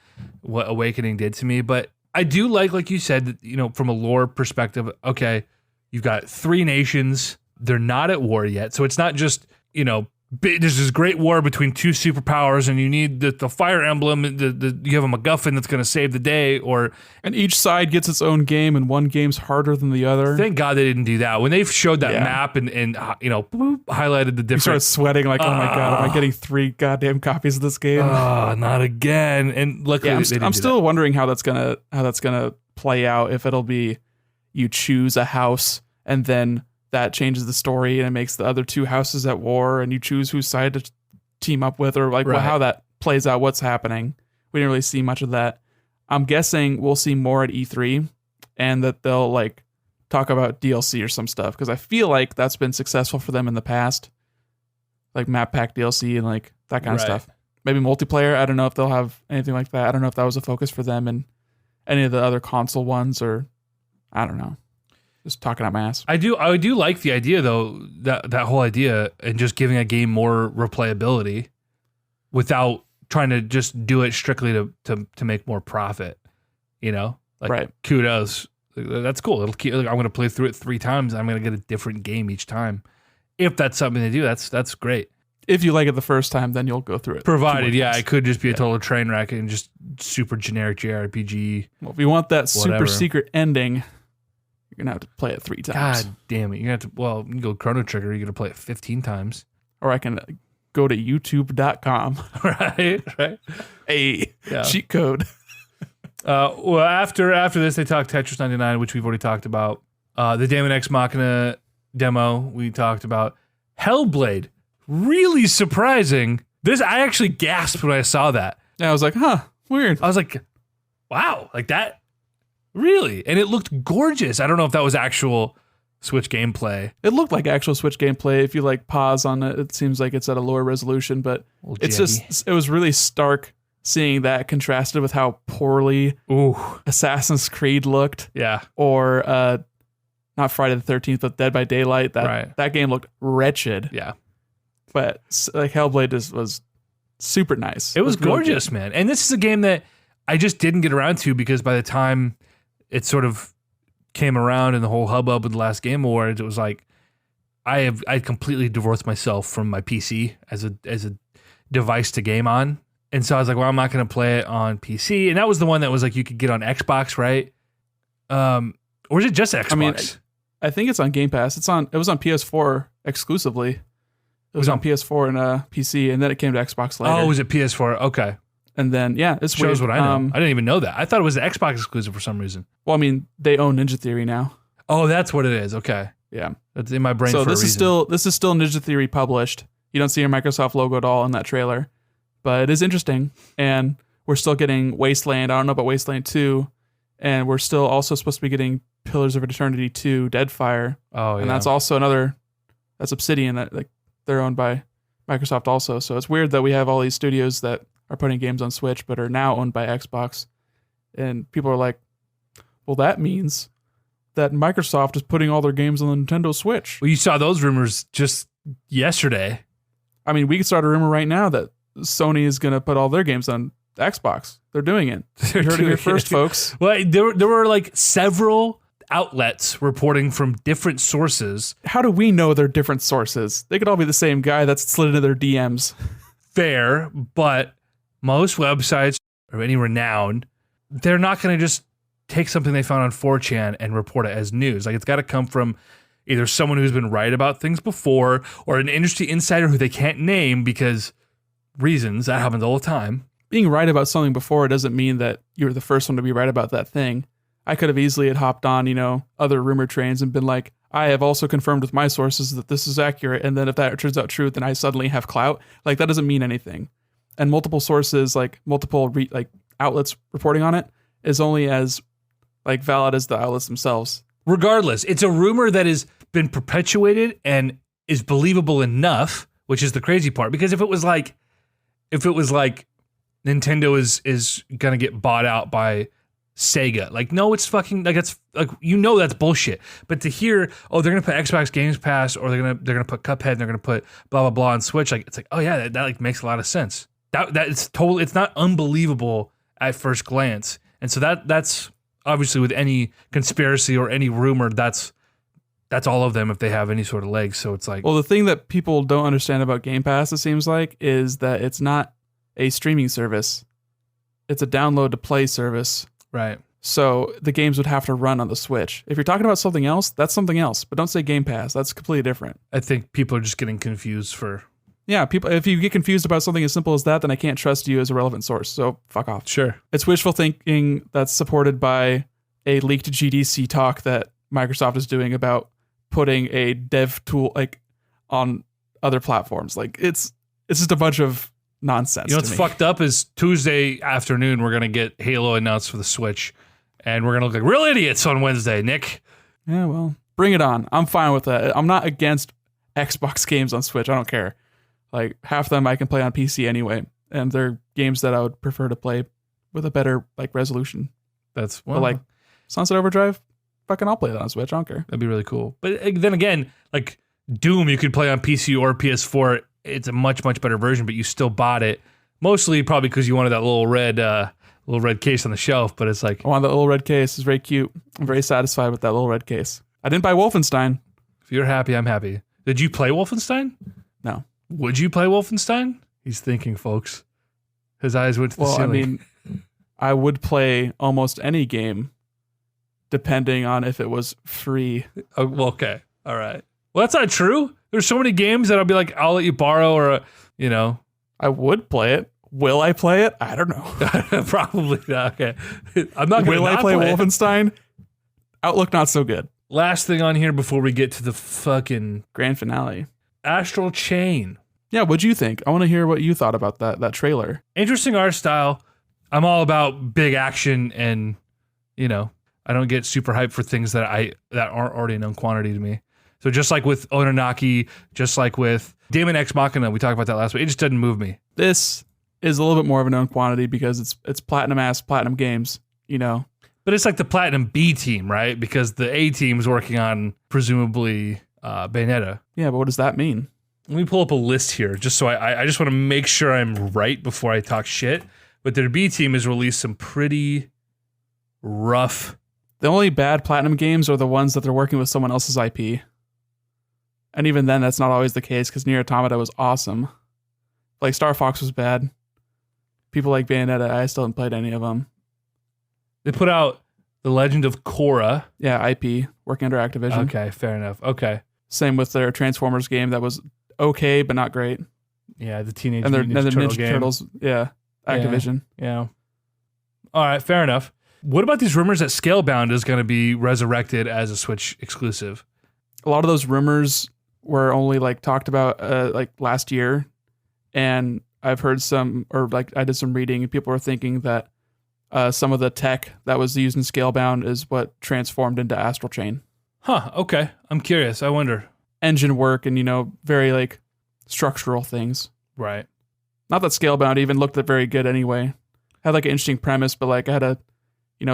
what Awakening did to me. But I do like you said, that, you know, from a lore perspective. Okay, you've got 3 nations. They're not at war yet, so it's not just, you know, there's this great war between 2 superpowers, and you need the Fire Emblem. You have a MacGuffin that's going to save the day, And each side gets its own game, and one game's harder than the other. Thank God they didn't do that. When they showed that map and you know, boop, highlighted the different. You start sweating like, oh my God, am I getting 3 goddamn copies of this game? Oh, not again. And luckily, I'm still wondering how that's gonna play out. If it'll be you choose a house and then that changes the story and it makes the other 2 houses at war, and you choose whose side to team up with, or like how that plays out, what's happening. We didn't really see much of that. I'm guessing we'll see more at E3, and that they'll like talk about DLC or some stuff, because I feel like that's been successful for them in the past, like map pack DLC and like that kind of stuff. Maybe multiplayer. I don't know if they'll have anything like that. I don't know if that was a focus for them in any of the other console ones, or I don't know. Just talking out my ass. I do like the idea though, that whole idea, and just giving a game more replayability without trying to just do it strictly to make more profit. You know, like kudos. That's cool. It'll keep. Like, I'm going to play through it 3 times. I'm going to get a different game each time. If that's something to do, that's great. If you like it the first time, then you'll go through it. Provided, it could just be a total train wreck and just super generic JRPG. Well, if you want that super secret ending, you're going to have to play it 3 times. God damn it. You're going to have to, well, you can go Chrono Trigger. You're going to play it 15 times. Or I can go to youtube.com. Right. Hey, cheat code. Well, after this, they talked Tetris 99, which we've already talked about. The Daemon X Machina demo we talked about. Hellblade. Really surprising. I actually gasped when I saw that. Yeah, I was like, huh, weird. I was like, wow, like that? Really? And it looked gorgeous. I don't know if that was actual Switch gameplay. It looked like actual Switch gameplay. If you like pause on it, it seems like it's at a lower resolution, but it was really stark seeing that contrasted with how poorly Assassin's Creed looked. Yeah. Or not Friday the 13th, but Dead by Daylight. That game looked wretched. Yeah. But like Hellblade was super nice. It was gorgeous, man. And this is a game that I just didn't get around to, because by the time it sort of came around in the whole hubbub of the last Game Awards, it was like I completely divorced myself from my PC as a device to game on. And so I was like, well, I'm not going to play it on PC. And that was the one that was like you could get on Xbox, right? Or is it just Xbox? I mean, I think it's on Game Pass. It was on PS4 exclusively. It was on PS4 and PC, and then it came to Xbox later. Oh, was it PS4? Okay. And then, it's shows weird. What I know. I didn't even know that. I thought it was an Xbox exclusive for some reason. Well, I mean, they own Ninja Theory now. Oh, that's what it is. Okay. Yeah. That's in my brain so for a reason. This is still Ninja Theory published. You don't see your Microsoft logo at all in that trailer. But it is interesting. And we're still getting Wasteland. I don't know about Wasteland 2. And we're still also supposed to be getting Pillars of Eternity 2, Deadfire. Oh, yeah. And that's also that's Obsidian. That they're owned by Microsoft also. So it's weird that we have all these studios that are putting games on Switch but are now owned by Xbox. And people are like, well, that means that Microsoft is putting all their games on the Nintendo Switch. Well, you saw those rumors just yesterday. I mean, we could start a rumor right now that Sony is going to put all their games on Xbox. They're doing it. You heard it here first, folks. Well, there were like several outlets reporting from different sources. How do we know they're different sources? They could all be the same guy that's slid into their DMs. Fair, but most websites or any renown, they're not going to just take something they found on 4chan and report it as news. Like, it's got to come from either someone who's been right about things before or an industry insider who they can't name because reasons. That happens all the time. Being right about something before doesn't mean that you're the first one to be right about that thing. I could have easily had hopped on, other rumor trains and been like, I have also confirmed with my sources that this is accurate. And then if that turns out true, then I suddenly have clout. Like, that doesn't mean anything. And multiple sources, like multiple outlets reporting on it is only as valid as the outlets themselves. Regardless, it's a rumor that has been perpetuated and is believable enough, which is the crazy part. Because if it was like Nintendo is gonna get bought out by Sega, no, it's fucking that's that's bullshit. But to hear, oh, they're gonna put Xbox Games Pass, or they're gonna put Cuphead, and they're gonna put blah blah blah on Switch, it's like, oh yeah, that makes a lot of sense. That it's totally, it's not unbelievable at first glance, and so that's. Obviously, with any conspiracy or any rumor, that's all of them if they have any sort of legs. So it's like... Well, the thing that people don't understand about Game Pass, it seems like, is that it's not a streaming service. It's a download-to-play service. Right. So the games would have to run on the Switch. If you're talking about something else, that's something else. But don't say Game Pass. That's completely different. I think people are just getting confused for... Yeah, people. If you get confused about something as simple as that, then I can't trust you as a relevant source. So fuck off. Sure. It's wishful thinking that's supported by a leaked GDC talk that Microsoft is doing about putting a dev tool on other platforms. It's just a bunch of nonsense. What's fucked up is Tuesday afternoon we're gonna get Halo announced for the Switch, and we're gonna look like real idiots on Wednesday, Nick. Yeah, well, bring it on. I'm fine with that. I'm not against Xbox games on Switch. I don't care. Half of them I can play on PC anyway, and they're games that I would prefer to play with a better resolution. That's but Sunset Overdrive, fucking I'll play that on Switch. I don't care. That'd be really cool. But then again, Doom you could play on PC or PS4. It's a much better version, but you still bought it mostly probably because you wanted that little red case on the shelf. But it's like, I want that little red case. It's very cute. I'm very satisfied with that little red case. I didn't buy Wolfenstein. If you're happy, I'm happy. Did you play Wolfenstein? No. Would you play Wolfenstein? He's thinking, folks. His eyes went to the ceiling. I mean, I would play almost any game, depending on if it was free. Oh, well, okay. All right. Well, that's not true. There's so many games that I'll be like, I'll let you borrow or, I would play it. Will I play it? I don't know. Probably not. Okay. I'm not going to Will I play Wolfenstein? Outlook not so good. Last thing on here before we get to the fucking grand finale. Astral Chain. Yeah, what'd you think? I want to hear what you thought about that trailer. Interesting art style. I'm all about big action and, I don't get super hyped for things that aren't already a known quantity to me. So just like with Ononaki, just like with Daemon X Machina, we talked about that last week, it just doesn't move me. This is a little bit more of a known quantity because it's Platinum Games, But it's like the Platinum B team, right? Because the A team is working on presumably Bayonetta. Yeah, but what does that mean? Let me pull up a list here, just so I just want to make sure I'm right before I talk shit. But their B team has released some pretty rough. The only bad Platinum games are the ones that they're working with someone else's IP. And even then, that's not always the case because Nier Automata was awesome. Star Fox was bad. People like Bayonetta, I still haven't played any of them. They put out The Legend of Korra. Yeah, IP, working under Activision. Okay, fair enough. Okay. Same with their Transformers game that was okay, but not great. Yeah, the Teenage and Mutant the Turtle Ninja game. Turtles, yeah, Activision. Yeah. All right, fair enough. What about these rumors that Scalebound is going to be resurrected as a Switch exclusive? A lot of those rumors were only talked about last year, and I've heard some, or I did some reading, and people were thinking that some of the tech that was used in Scalebound is what transformed into Astral Chain. Huh, okay. I'm curious. I wonder. Engine work and, very structural things. Right. Not that Scalebound even looked that very good anyway. Had like an interesting premise, but like I had a,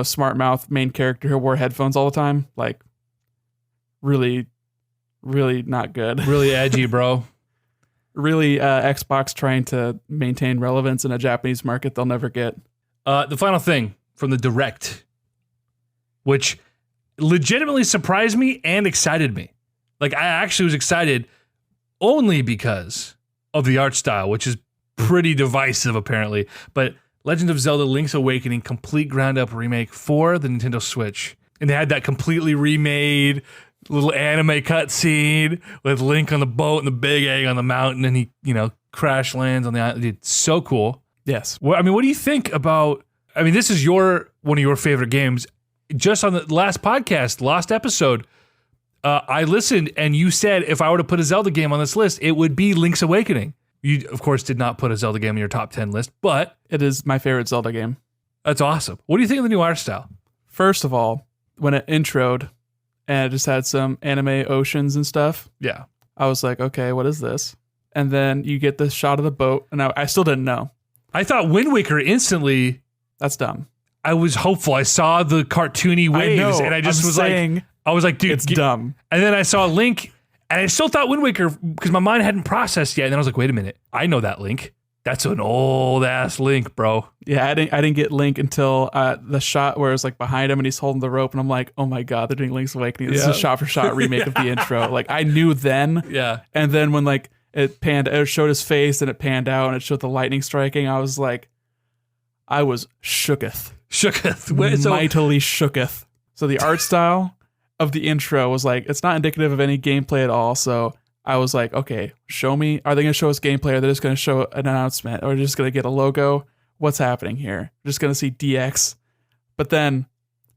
smart mouth main character who wore headphones all the time. Like really, really not good. Really edgy, bro. Really Xbox trying to maintain relevance in a Japanese market they'll never get. The final thing from the Direct, which legitimately surprised me and excited me. Like, I actually was excited only because of the art style, which is pretty divisive, apparently. But Legend of Zelda Link's Awakening complete ground-up remake for the Nintendo Switch. And they had that completely remade little anime cutscene with Link on the boat and the big egg on the mountain, and he, crash lands on the island. It's so cool. Yes. Well, I mean, what do you think about... I mean, this is one of your favorite games. Just on the last podcast, last episode, I listened, and you said if I were to put a Zelda game on this list, it would be Link's Awakening. You, of course, did not put a Zelda game in your top 10 list, but... It is my favorite Zelda game. That's awesome. What do you think of the new art style? First of all, when it introed and it just had some anime oceans and stuff, Yeah. I was like, okay, what is this? And then you get this shot of the boat, and I still didn't know. I thought Wind Waker instantly... That's dumb. I was hopeful. I saw the cartoony waves, and I just was like, dude, it's dumb. And then I saw Link, and I still thought Wind Waker, because my mind hadn't processed yet. And then I was like, wait a minute, I know that Link. That's an old ass Link, bro. Yeah, I didn't get Link until the shot where it's like behind him and he's holding the rope, and I'm like, oh my god, they're doing Link's Awakening. This is a shot for shot remake of the intro. Like, I knew then. Yeah. And then when like it showed his face and it panned out and it showed the lightning striking, I was like, I was shooketh. Mightily shooketh. So the art style of the intro was like, it's not indicative of any gameplay at all. So I was like, okay, show me. Are they going to show us gameplay? Or are they just going to show an announcement? Or are they just going to get a logo? What's happening here? We're just going to see DX. But then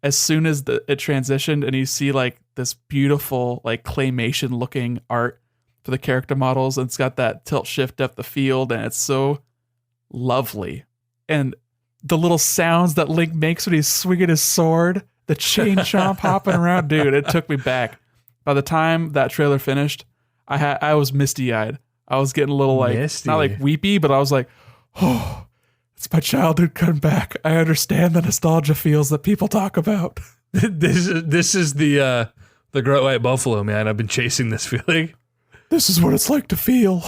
as soon as it transitioned and you see like this beautiful like claymation looking art for the character models, and it's got that tilt shift depth of field, and it's so lovely. And the little sounds that Link makes when he's swinging his sword, the chain chomp hopping around, dude, it took me back. By the time that trailer finished, I was misty-eyed. I was getting a little like, Misty. not like weepy, but I was like, oh, it's my childhood coming back. I understand the nostalgia feels that people talk about. This is the Great White Buffalo, man. I've been chasing this feeling. This is what it's like to feel.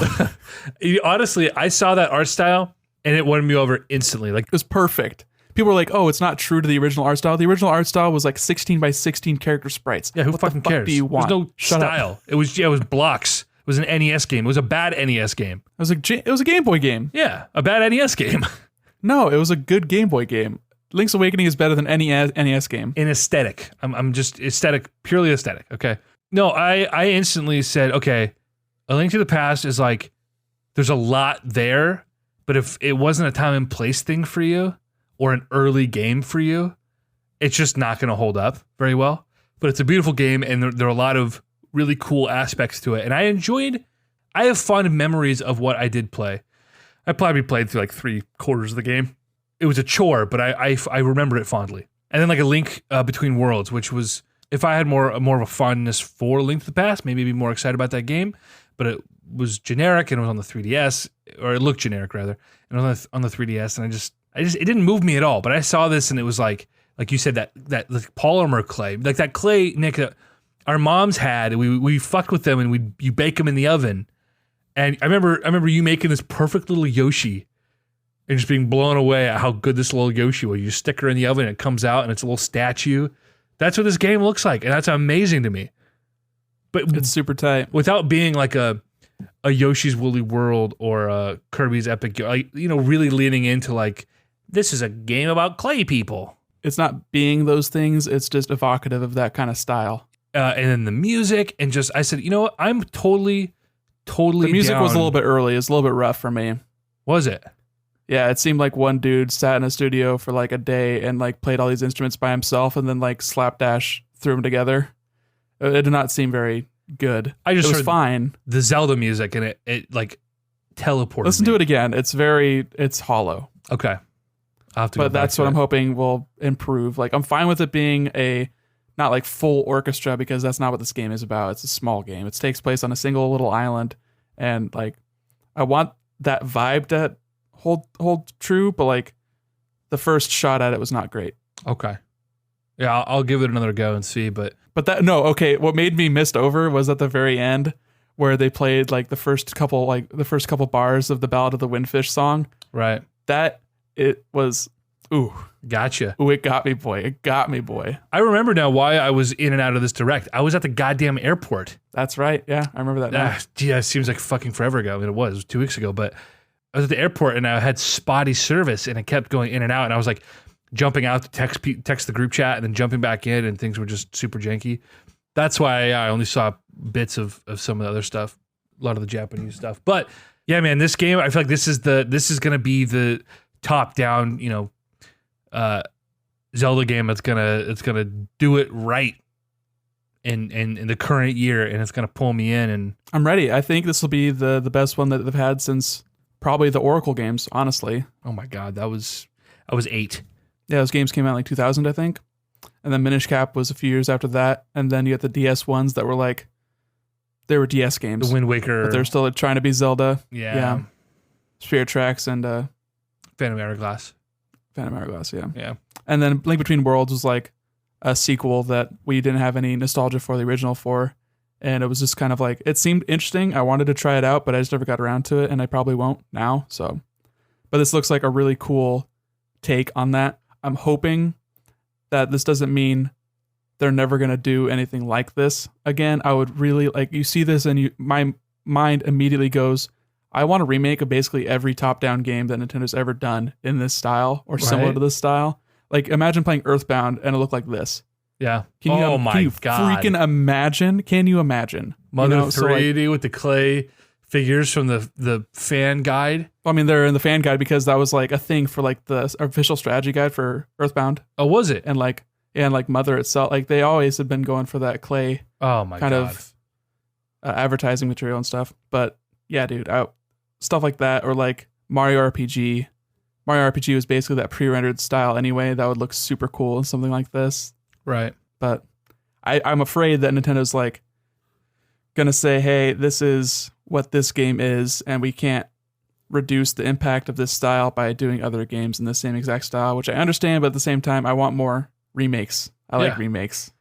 Honestly, I saw that art style, and it won me over instantly. Like, it was perfect. People were like, oh, it's not true to the original art style. The original art style was like 16 by 16 character sprites. yeah, who What fucking the fuck cares? do you want? There's no Shut up. style. It was blocks. It was an NES game. It was a bad NES game. I was like, it was a Game Boy game. Yeah, a bad NES game. No, it was a good Game Boy game. Link's Awakening is better than any NES game. In aesthetic. I'm just aesthetic, purely aesthetic, okay? No, I instantly said, okay, A Link to the Past is like, there's a lot there, but if it wasn't a time and place thing for you, or an early game for you, it's just not going to hold up very well. But it's a beautiful game, and there are a lot of really cool aspects to it. And I have fond memories of what I did play. I probably played through like 3/4 of the game. It was a chore, but I remember it fondly. And then like A Link Between Worlds, which was, if I had more of a fondness for Link to the Past, maybe I'd be more excited about that game. But it was generic, and it was on the 3DS, or it looked generic rather, and it was on the 3DS, and it didn't move me at all. But I saw this, and it was like you said, that like polymer clay, like that clay, Nick, our moms had. We fucked with them, and you bake them in the oven. And I remember you making this perfect little Yoshi, and just being blown away at how good this little Yoshi was. You stick her in the oven, and it comes out, and it's a little statue. That's what this game looks like, and that's amazing to me. But It's super tight. without being like a Yoshi's Woolly World or a Kirby's Epic, like, really leaning into like, this is a game about clay people. It's not being those things. It's just evocative of that kind of style. And then the music, and just, I said, you know what? I'm totally The music was a down. little bit early. It's a little bit rough for me. Was it? Yeah, it seemed like one dude sat in a studio for like a day and like played all these instruments by himself, and then like slapdash threw them together. It did not seem very good. I just it was heard fine. the Zelda music, and it like teleported Listen me. to it again. It's hollow. Okay. I'll have to go But back that's to what it. I'm hoping will improve. Like, I'm fine with it being not like full orchestra, because that's not what this game is about. It's a small game. It takes place on a single little island, and like I want that vibe to hold true, but like the first shot at it was not great. Okay. Yeah, I'll give it another go and see, but what made me missed over was at the very end where they played like the first couple bars of the Ballad of the Windfish song. right. That it was Gotcha. it got me, boy. It got me, boy. I remember now why I was in and out of this direct. I was at the goddamn airport. That's right. Yeah, I remember that now. Gee, it seems like fucking forever ago. I mean, it was 2 weeks ago, but I was at the airport and I had spotty service and it kept going in and out. And I was like jumping out to text the group chat and then jumping back in, and things were just super janky. That's why I only saw bits of some of the other stuff, a lot of the Japanese stuff. But yeah, man, this game, I feel like this is going to be the top down, Zelda game that's gonna do it right in the current year, and it's gonna pull me in. And I'm ready. I think this will be the best one that they've had since probably the Oracle games, honestly. oh my god, I was 8. Yeah, those games came out in like 2000, I think. And then Minish Cap was a few years after that. And then you had the DS ones that were like, they were DS games. The Wind Waker, But they're still trying to be Zelda. yeah. Spirit Tracks and Phantom Hourglass, Phantom Hourglass, yeah. yeah. And then Link Between Worlds was like a sequel that we didn't have any nostalgia for the original for. And it was just kind of like, it seemed interesting. I wanted to try it out, but I just never got around to it. And I probably won't now. So, but this looks like a really cool take on that. I'm hoping that this doesn't mean they're never going to do anything like this again. I would really like, you see this and my mind immediately goes, I want a remake of basically every top-down game that Nintendo's ever done in this style or similar Right. to this style. Like, imagine playing Earthbound and it looked like this. Yeah. Can you, my can you god. freaking imagine? Can you imagine? Mother You know, so, like, 3D with the clay figures from the fan guide. I mean, they're in the fan guide because that was like a thing for like the official strategy guide for Earthbound Oh, was it? and like Mother itself. Like they always have been going for that clay Oh my kind god. of advertising material and stuff. But yeah, dude, stuff like that, or like Mario RPG. Mario RPG was basically that pre-rendered style anyway. That would look super cool in something like this. Right. But I'm afraid that Nintendo's like gonna say, hey, this is what this game is, and we can't reduce the impact of this style by doing other games in the same exact style, which I understand, but at the same time, I want more remakes. I like remakes.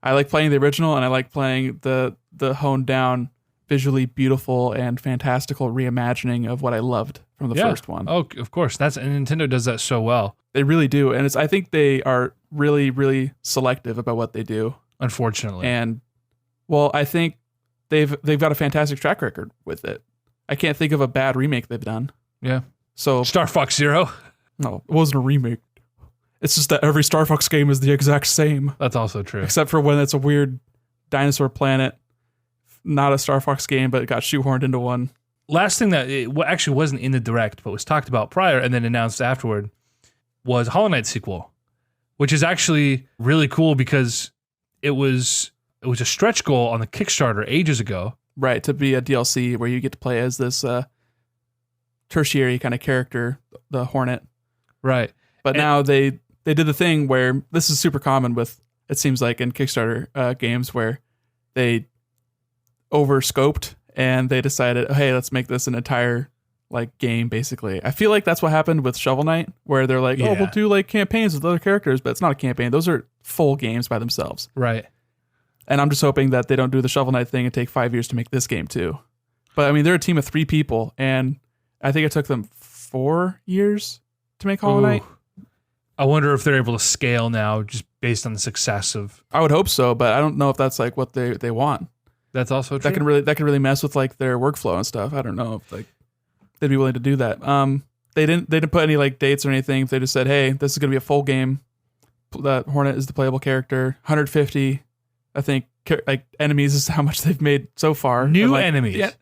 I like playing the original, and I like playing the honed down, visually beautiful and fantastical reimagining of what I loved from the first one. Oh, of course. And Nintendo does that so well. They really do, and I think they are really, really selective about what they do. Unfortunately. And well, I think they've got a fantastic track record with it. I can't think of a bad remake they've done. Yeah. So Star Fox Zero. no, it wasn't a remake. It's just that every Star Fox game is the exact same, That's also true. except for when it's a weird dinosaur planet, not a Star Fox game, but it got shoehorned into one. Last thing that actually wasn't in the direct, but was talked about prior and then announced afterward was Hollow Knight sequel, which is actually really cool because it was a stretch goal on the Kickstarter ages ago. Right, to be a DLC where you get to play as this tertiary kind of character, the Hornet. Right. But now they did the thing where this is super common with, it seems like in Kickstarter games, where they overscoped and they decided, hey, let's make this an entire like game basically. I feel like that's what happened with Shovel Knight, where they're like, oh, Yeah. we'll do like campaigns with other characters, but it's not a campaign. Those are full games by themselves. Right. And I'm just hoping that they don't do the Shovel Knight thing and take 5 years to make this game too. But I mean, they're a team of 3 people, and I think it took them 4 years to make Hollow Knight. Ooh. I wonder if they're able to scale now just based on the success of. I would hope so, but I don't know if that's like what they want. That's also true. That could really mess with like their workflow and stuff. I don't know if like they'd be willing to do that. They didn't put any like dates or anything. They just said, hey, this is gonna be a full game. That Hornet is the playable character. 150, I think, like enemies is how much they've made so far. New And, like, enemies.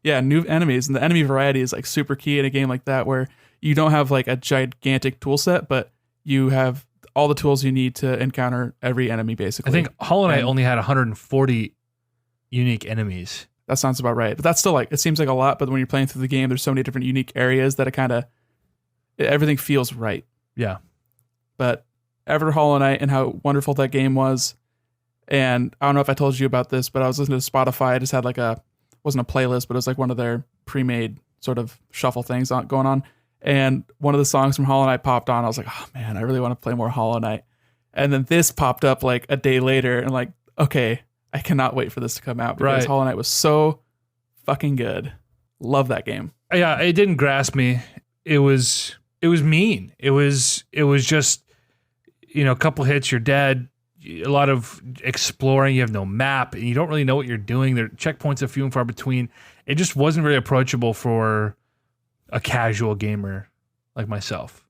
Yeah, new enemies, and the enemy variety is like super key in a game like that, where you don't have like a gigantic tool set, but you have all the tools you need to encounter every enemy basically. I think Hollow Knight And- only had 140 unique enemies. That sounds about right. But that's still like, it seems like a lot, but when you're playing through the game, there's so many different unique areas that everything feels right. Yeah. But after Hollow Knight and how wonderful that game was, and I don't know if I told you about this, but I was listening to Spotify. I just had like wasn't a playlist, but it was like one of their pre-made sort of shuffle things going on. And one of the songs from Hollow Knight popped on. I was like, oh man, I really want to play more Hollow Knight. And then this popped up like a day later, and like, okay, I cannot wait for this to come out because Hollow Knight was so fucking good. Love that game. Yeah, it didn't grasp me. It was mean. It was just, a couple hits, you're dead. A lot of exploring. You have no map, and you don't really know what you're doing. There are checkpoints are few and far between. It just wasn't very approachable for a casual gamer like myself,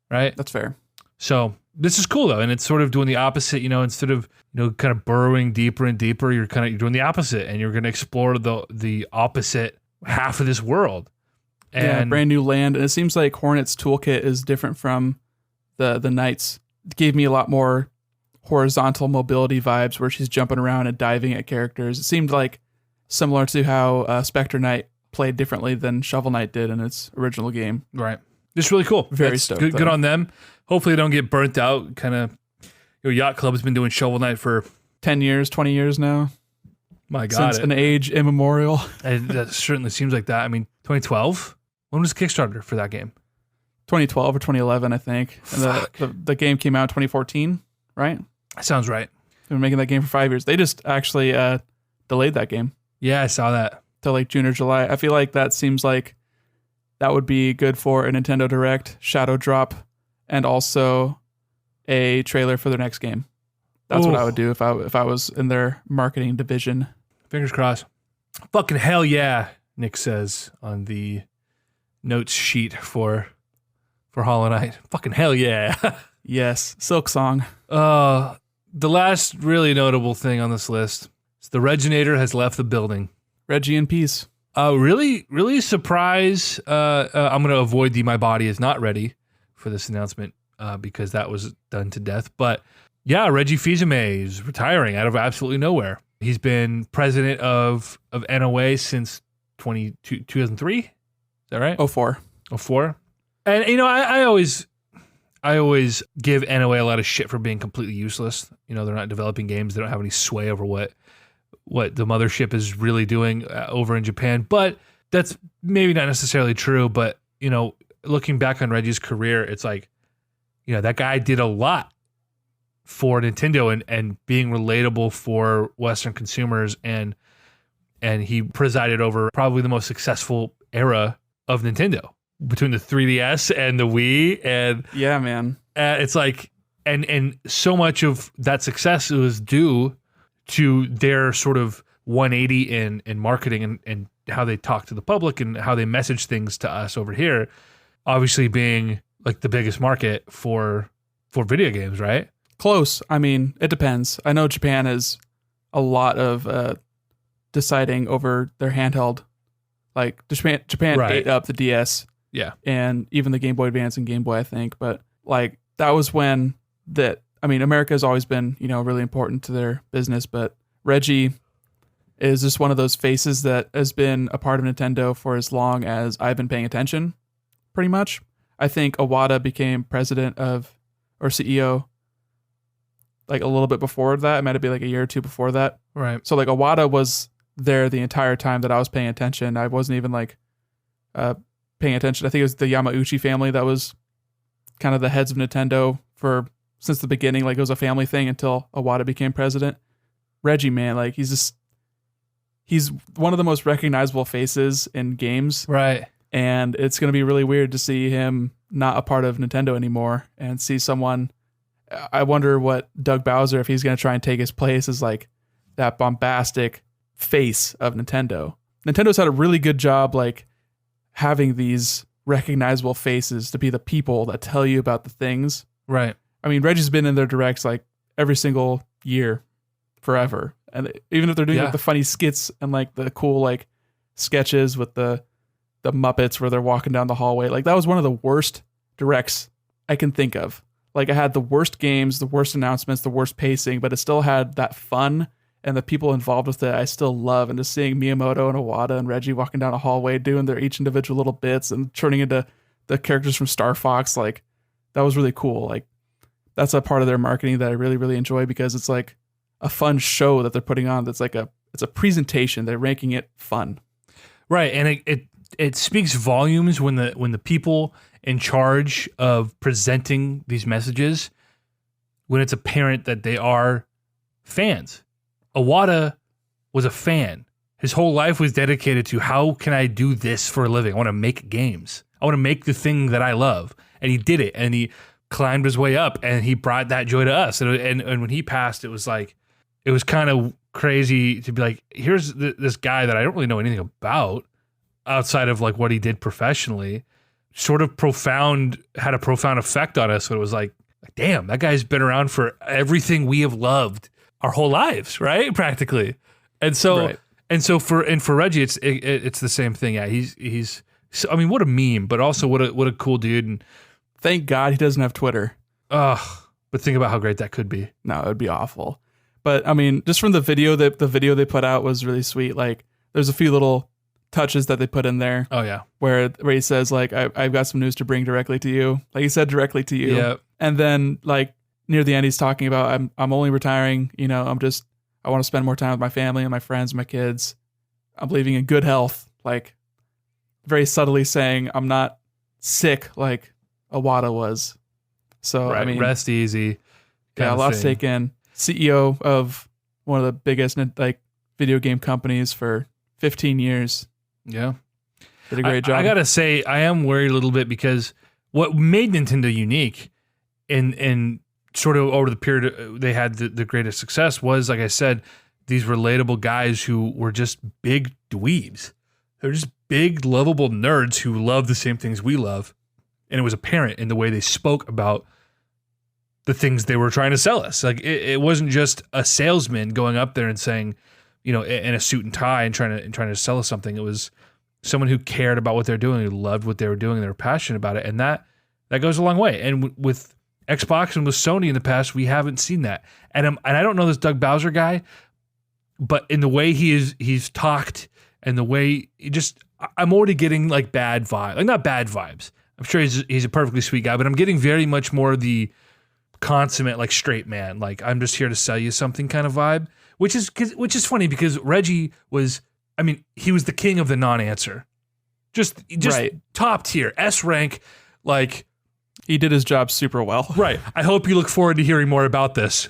right? That's fair. So this is cool though, and it's sort of doing the opposite. Instead of kind of burrowing deeper and deeper, you're doing the opposite, and you're going to explore the opposite half of this world. And brand new land, and it seems like Hornet's toolkit is different from the Knights. It gave me a lot more horizontal mobility vibes, where she's jumping around and diving at characters. It seemed like similar to how Spectre Knight played differently than Shovel Knight did in its original game. Right. It's really cool. Very stoked. Good on them. Hopefully they don't get burnt out. Kind of, Yacht Club's been doing Shovel Knight for 10 years, 20 years now. My God. Since an age immemorial. That certainly seems like that. I mean, 2012? When was Kickstarter for that game? 2012 or 2011, I think. And the game came out in 2014, right? That sounds right. They've been making that game for 5 years. They just actually delayed that game. Yeah, I saw that. To like June or July. I feel like that seems like that would be good for a Nintendo Direct shadow drop and also a trailer for their next game. That's what I would do if I was in their marketing division. Fingers crossed. Fucking hell yeah, Nick says on the notes sheet for Hollow Knight. Fucking hell yeah. Yes, Silk Song. The last really notable thing on this list is the Reginator has left the building. Reggie in peace. Really surprised. I'm going to avoid my body is not ready for this announcement because that was done to death. But yeah, Reggie Fils-Aimé is retiring out of absolutely nowhere. He's been president of NOA since 2003. Is that right? 04. 04. And I always give NOA a lot of shit for being completely useless. They're not developing games. They don't have any sway over what the mothership is really doing over in Japan. But that's maybe not necessarily true. But, looking back on Reggie's career, it's like, that guy did a lot for Nintendo and being relatable for Western consumers. And he presided over probably the most successful era of Nintendo between the 3DS and the Wii. And yeah, man, it's like, and so much of that success was due to their sort of 180 in marketing and how they talk to the public and how they message things to us over here, obviously being like the biggest market for video games, right? Close. I mean, it depends. I know Japan has a lot of deciding over their handheld. Like Japan ate up the DS. Yeah. And even the Game Boy Advance and Game Boy, I think. But like that was when America has always been, really important to their business, but Reggie is just one of those faces that has been a part of Nintendo for as long as I've been paying attention, pretty much. I think Iwata became president or CEO like a little bit before that. It might have been like a year or two before that. Right. So like Iwata was there the entire time that I was paying attention. I wasn't even like paying attention. I think it was the Yamauchi family that was kind of the heads of Nintendo since the beginning. Like it was a family thing until Iwata became president. Reggie, man, like he's one of the most recognizable faces in games. Right. And it's going to be really weird to see him not a part of Nintendo anymore and see someone. I wonder what Doug Bowser, if he's going to try and take his place as like that bombastic face of Nintendo. Nintendo's had a really good job like having these recognizable faces to be the people that tell you about the things. Right. I mean, Reggie's been in their directs like every single year forever. And even if they're doing like the funny skits and like the cool like sketches with the Muppets where they're walking down the hallway, like that was one of the worst directs I can think of. Like I had the worst games, the worst announcements, the worst pacing, but it still had that fun and the people involved with it I still love. And just seeing Miyamoto and Iwata and Reggie walking down a hallway doing their each individual little bits and turning into the characters from Star Fox, like that was really cool. Like that's a part of their marketing that I really, really enjoy because it's like a fun show that they're putting on. That's like it's a presentation. They're making it fun. Right. And it speaks volumes when the people in charge of presenting these messages, when it's apparent that they are fans. Iwata was a fan. His whole life was dedicated to, how can I do this for a living? I want to make games. I want to make the thing that I love. And he did it. And he climbed his way up, and he brought that joy to us. And when he passed, it was kind of crazy to be like, here's this guy that I don't really know anything about outside of like what he did professionally, sort of had a profound effect on us. When it was like, damn, that guy's been around for everything we have loved our whole lives, right? Practically. And so, Right. and for Reggie, it's the same thing. Yeah, he's. I mean, what a meme, but also what a cool dude. And Thank God he doesn't have Twitter. but think about how great that could be. No, it would be awful. But I mean, just from the video they put out was really sweet. Like, there's a few little touches that they put in there Oh yeah, where he says like, I've got some news to bring directly to you. Like, he said directly to you. yeah, And then like near the end, he's talking about, I'm only retiring. You know, I want to spend more time with my family and my friends and my kids. I'm leaving in good health. Like, very subtly saying I'm not sick like Iwata was. So right. I mean, Rest easy. yeah, a lot to take in. CEO of one of the biggest like video game companies for 15 years. Yeah, Did a great job. I gotta say, I am worried a little bit because what made Nintendo unique and sort of over the period they had the greatest success was, like I said, these relatable guys who were just big dweebs. They're just big, lovable nerds who love the same things we love. And it was apparent in the way they spoke about the things they were trying to sell us. Like, it wasn't just a salesman going up there and saying, you know, in a suit and tie and trying to sell us something. It was someone who cared about what they're doing, who loved what they were doing, and they were passionate about it. And that goes a long way. And with Xbox and with Sony in the past, we haven't seen that. And I don't know this Doug Bowser guy, but in the way he's talked and the way I'm already getting like bad vibes. Like, not bad vibes. I'm sure he's a perfectly sweet guy, but I'm getting very much more the consummate, like, straight man. Like, I'm just here to sell you something kind of vibe, which is funny because Reggie was, I mean, he was the king of the non-answer. Just Right. top tier, S rank, like, he did his job super well. right. I hope you look forward to hearing more about this.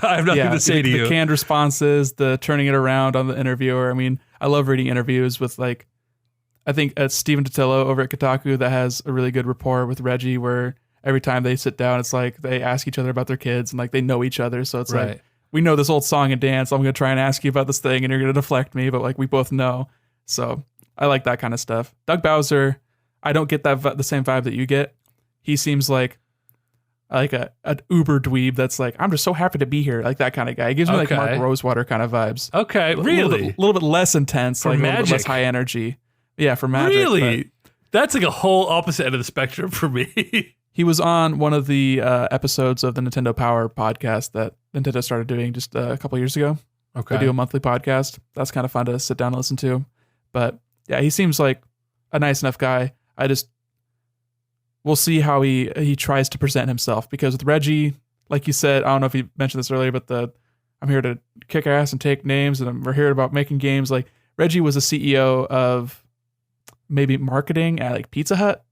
I have nothing to say to you. The canned responses, the turning it around on the interviewer. I mean, I love reading interviews with, like, I think Steven Totillo over at Kotaku that has a really good rapport with Reggie, where every time they sit down, it's like they ask each other about their kids and like they know each other. So it's Right. like, we know this old song and dance. I'm going to try and ask you about this thing and you're going to deflect me, but like we both know. So I like that kind of stuff. Doug Bowser, I don't get the same vibe that you get. He seems like an uber dweeb that's like, I'm just so happy to be here. Like that kind of guy. He gives me like Okay. Mark Rosewater kind of vibes. Okay, A really? little bit less intense, For like a little bit Magic. less high energy. Yeah, for Magic. Really? but That's like a whole opposite end of the spectrum for me. he was on one of the episodes of the Nintendo Power podcast that Nintendo started doing just a couple years ago. Okay. They do a monthly podcast. That's kind of fun to sit down and listen to. But yeah, he seems like a nice enough guy. We'll see how he tries to present himself, because with Reggie, like you said, I don't know if you mentioned this earlier, but I'm here to kick ass and take names, and we're here about making games. Like, Reggie was a CEO of maybe marketing at like Pizza Hut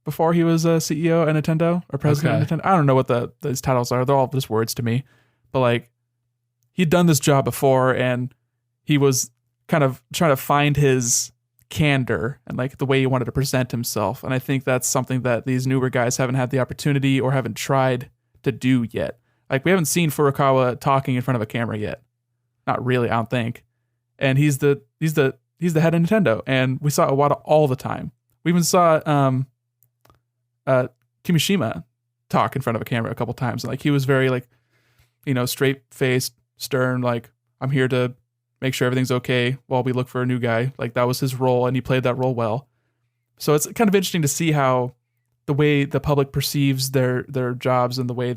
before he was a CEO at Nintendo or president of Nintendo. I don't know what those titles are. They're all just words to me. But like, he'd done this job before, and he was kind of trying to find his candor and like the way he wanted to present himself. And I think that's something that these newer guys haven't had the opportunity or haven't tried to do yet. Like, we haven't seen Furukawa talking in front of a camera yet. Not really, I don't think. And he's the head of Nintendo, and we saw Iwata all the time. We even saw Kimishima talk in front of a camera a couple times. Like, he was very like, you know, straight-faced, stern, like, I'm here to make sure everything's okay while we look for a new guy. Like, that was his role, and he played that role well. So it's kind of interesting to see how the way the public perceives their jobs and the way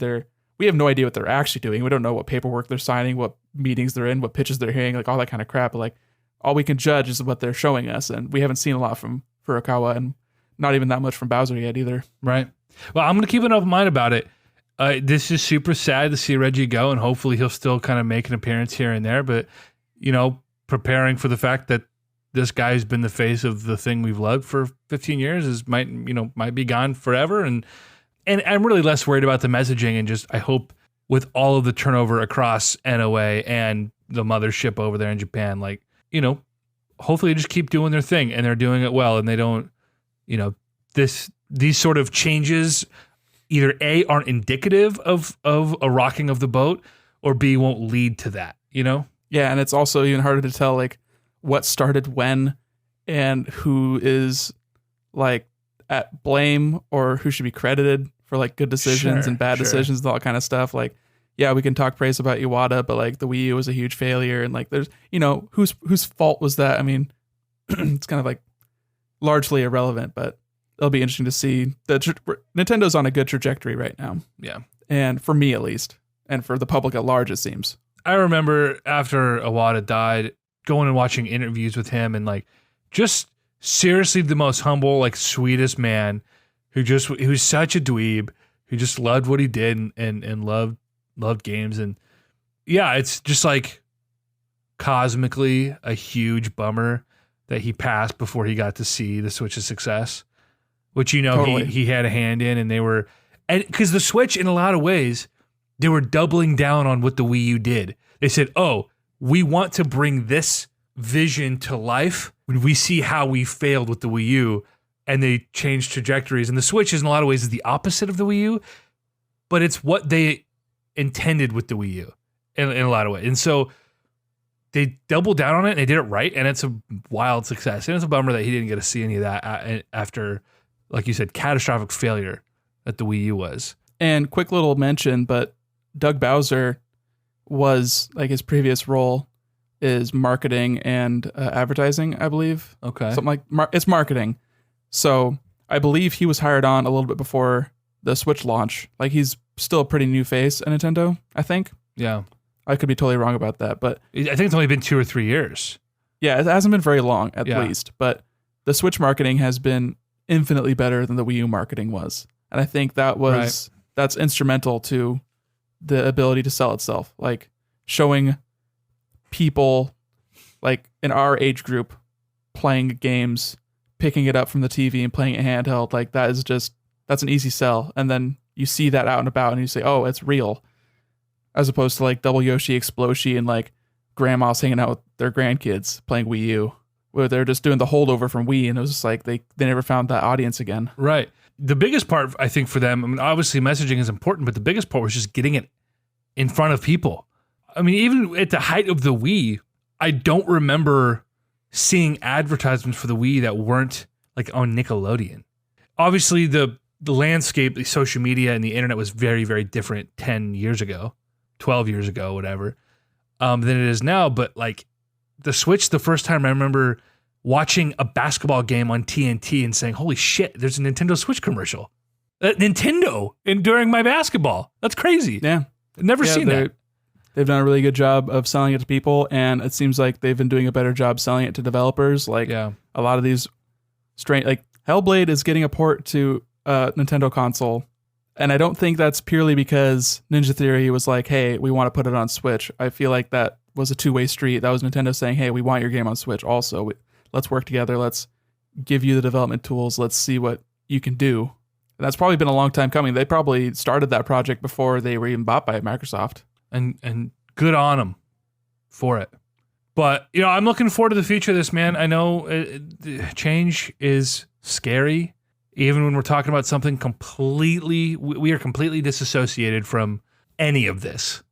we have no idea what they're actually doing. We don't know what paperwork they're signing, what meetings they're in, what pitches they're hearing, like all that kind of crap. But like, all we can judge is what they're showing us, and we haven't seen a lot from Furukawa, and not even that much from Bowser yet either. Right. Well, I'm going to keep an open mind about it. This is super sad to see Reggie go, and hopefully he'll still kind of make an appearance here and there. But, you know, preparing for the fact that this guy's been the face of the thing we've loved for 15 years might be gone forever. And I'm really less worried about the messaging, and just I hope with all of the turnover across NOA and the mothership over there in Japan, like, hopefully they just keep doing their thing and they're doing it well, and they don't, these sort of changes either A, aren't indicative of a rocking of the boat, or B, won't lead to that, Yeah, and it's also even harder to tell like what started when and who is like at blame or who should be credited for like good decisions and bad decisions and all that kind of stuff. Like, yeah, we can talk praise about Iwata, but like the Wii U was a huge failure, and like there's whose fault was that? I mean, it's kind of like largely irrelevant, but it'll be interesting to see. Nintendo's on a good trajectory right now. Yeah, and for me at least, and for the public at large, it seems. I remember after Iwata died, going and watching interviews with him, and like just seriously the most humble, like sweetest man who's such a dweeb, who just loved what he did and loved games. And yeah, it's just like cosmically a huge bummer that he passed before he got to see the Switch's success, which, totally. he had a hand in, and because the Switch in a lot of ways, they were doubling down on what the Wii U did. They said, oh, we want to bring this vision to life. We see how we failed with the Wii U, and they changed trajectories. And the Switch is in a lot of ways is the opposite of the Wii U, but it's what they intended with the Wii U in a lot of ways. And so they doubled down on it, and they did it right, and it's a wild success. And it's a bummer that he didn't get to see any of that after, like you said, catastrophic failure that the Wii U was. And quick little mention, but Doug Bowser was, like, his previous role is marketing and advertising, I believe. Okay. Something like, it's marketing. So I believe he was hired on a little bit before the Switch launch. Like, he's still a pretty new face at Nintendo, I think. Yeah. I could be totally wrong about that, but I think it's only been 2 or 3 years. Yeah, it hasn't been very long, at least. But the Switch marketing has been infinitely better than the Wii U marketing was. And I think that's instrumental to the ability to sell itself. Like, showing people, like, in our age group playing games, picking it up from the TV and playing it handheld, like, that's an easy sell. And then you see that out and about, and you say, oh, it's real. As opposed to, like, Double Yoshi Explosion and, like, grandmas hanging out with their grandkids playing Wii U, where they're just doing the holdover from Wii, and it was just like they never found that audience again. Right. The biggest part, I think, for them, I mean, obviously messaging is important, but the biggest part was just getting it in front of people. I mean, even at the height of the Wii, I don't remember seeing advertisements for the Wii that weren't, like, on Nickelodeon. Obviously, the landscape, the social media, and the internet was very, very different 10 years ago, 12 years ago, whatever, than it is now. But, like, the Switch, the first time I remember watching a basketball game on TNT and saying, holy shit, there's a Nintendo Switch commercial. Nintendo during my basketball. That's crazy. Yeah. I've never seen that. They've done a really good job of selling it to people, and it seems like they've been doing a better job selling it to developers. Like, a lot of these like Hellblade is getting a port to Nintendo console, and I don't think that's purely because Ninja Theory was like, hey, we want to put it on Switch. I feel like that was a two-way street. That was Nintendo saying, hey, we want your game on Switch also. Let's work together. Let's give you the development tools. Let's see what you can do. And that's probably been a long time coming. They probably started that project before they were even bought by Microsoft. And good on them for it. But, I'm looking forward to the future of this, man. I know change is scary, even when we're talking about something we are completely disassociated from any of this.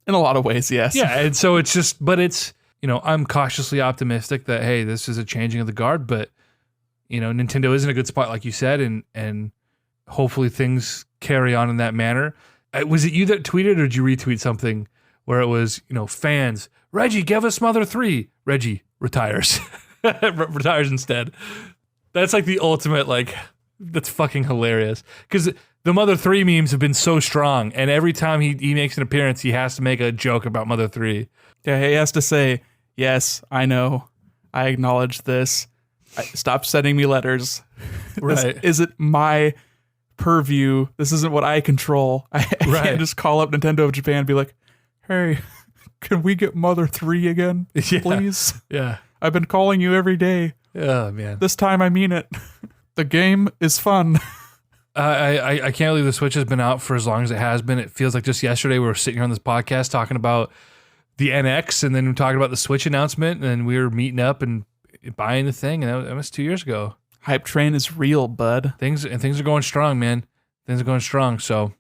In a lot of ways, yes. Yeah, and so it's just, but it's, I'm cautiously optimistic that, hey, this is a changing of the guard, but, Nintendo is in a good spot, like you said, and hopefully things carry on in that manner. Was it you that tweeted, or did you retweet something where it was, fans, Reggie, give us Mother 3. Reggie retires. Retires instead. That's like the ultimate, like, that's fucking hilarious. Because the Mother 3 memes have been so strong, and every time he makes an appearance, he has to make a joke about Mother 3. Yeah, he has to say, yes, I know. I acknowledge this. Stop sending me letters. Right. Is it my purview? This isn't what I control. I can't just call up Nintendo of Japan and be like, hey, can we get Mother 3 again, please? Yeah. I've been calling you every day. Oh, man. This time I mean it. The game is fun. I can't believe the Switch has been out for as long as it has been. It feels like just yesterday we were sitting here on this podcast talking about the NX, and then we talking about the Switch announcement, and we were meeting up and buying the thing, and that was 2 years ago. Hype train is real, bud. Things are going strong, man. Things are going strong, so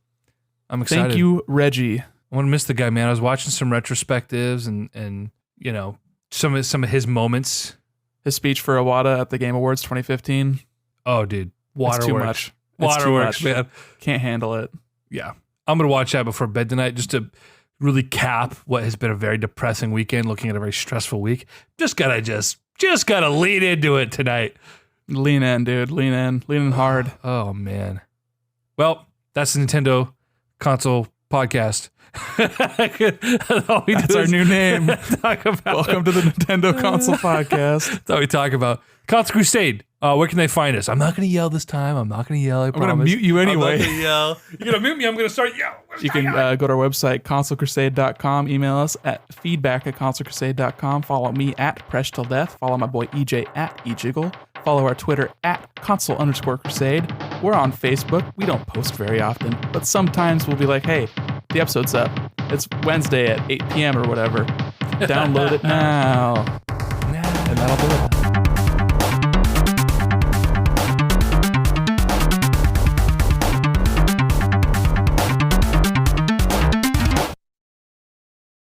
I'm excited. Thank you, Reggie. I want to miss the guy, man. I was watching some retrospectives and you know, some of his moments. His speech for Iwata at the Game Awards 2015. Oh, dude. It's too Waterworks. much. Waterworks, man. Can't handle it. Yeah. I'm going to watch that before bed tonight just to really cap what has been a very depressing weekend, looking at a very stressful week. Just gotta lean into it tonight. Lean in, dude. Lean in hard. Oh, man. Well, that's the Nintendo console podcast. That's our new name. Welcome to the Nintendo console podcast. That's all we talk about. Console Crusade. Where can they find us? I'm not going to yell this time. I'm not going to yell. I promise. I'm going to mute you anyway. I'm not gonna yell. You're going to mute me. I'm going to start yelling. You can go to our website, consolecrusade.com. Email us at feedback@consolecrusade.com. Follow me at Presh Till Death. Follow my boy EJ at eJiggle. Follow our Twitter at console_crusade. We're on Facebook. We don't post very often, but sometimes we'll be like, hey, the episode's up. It's Wednesday at 8 p.m. or whatever. Download it now. And that'll do it.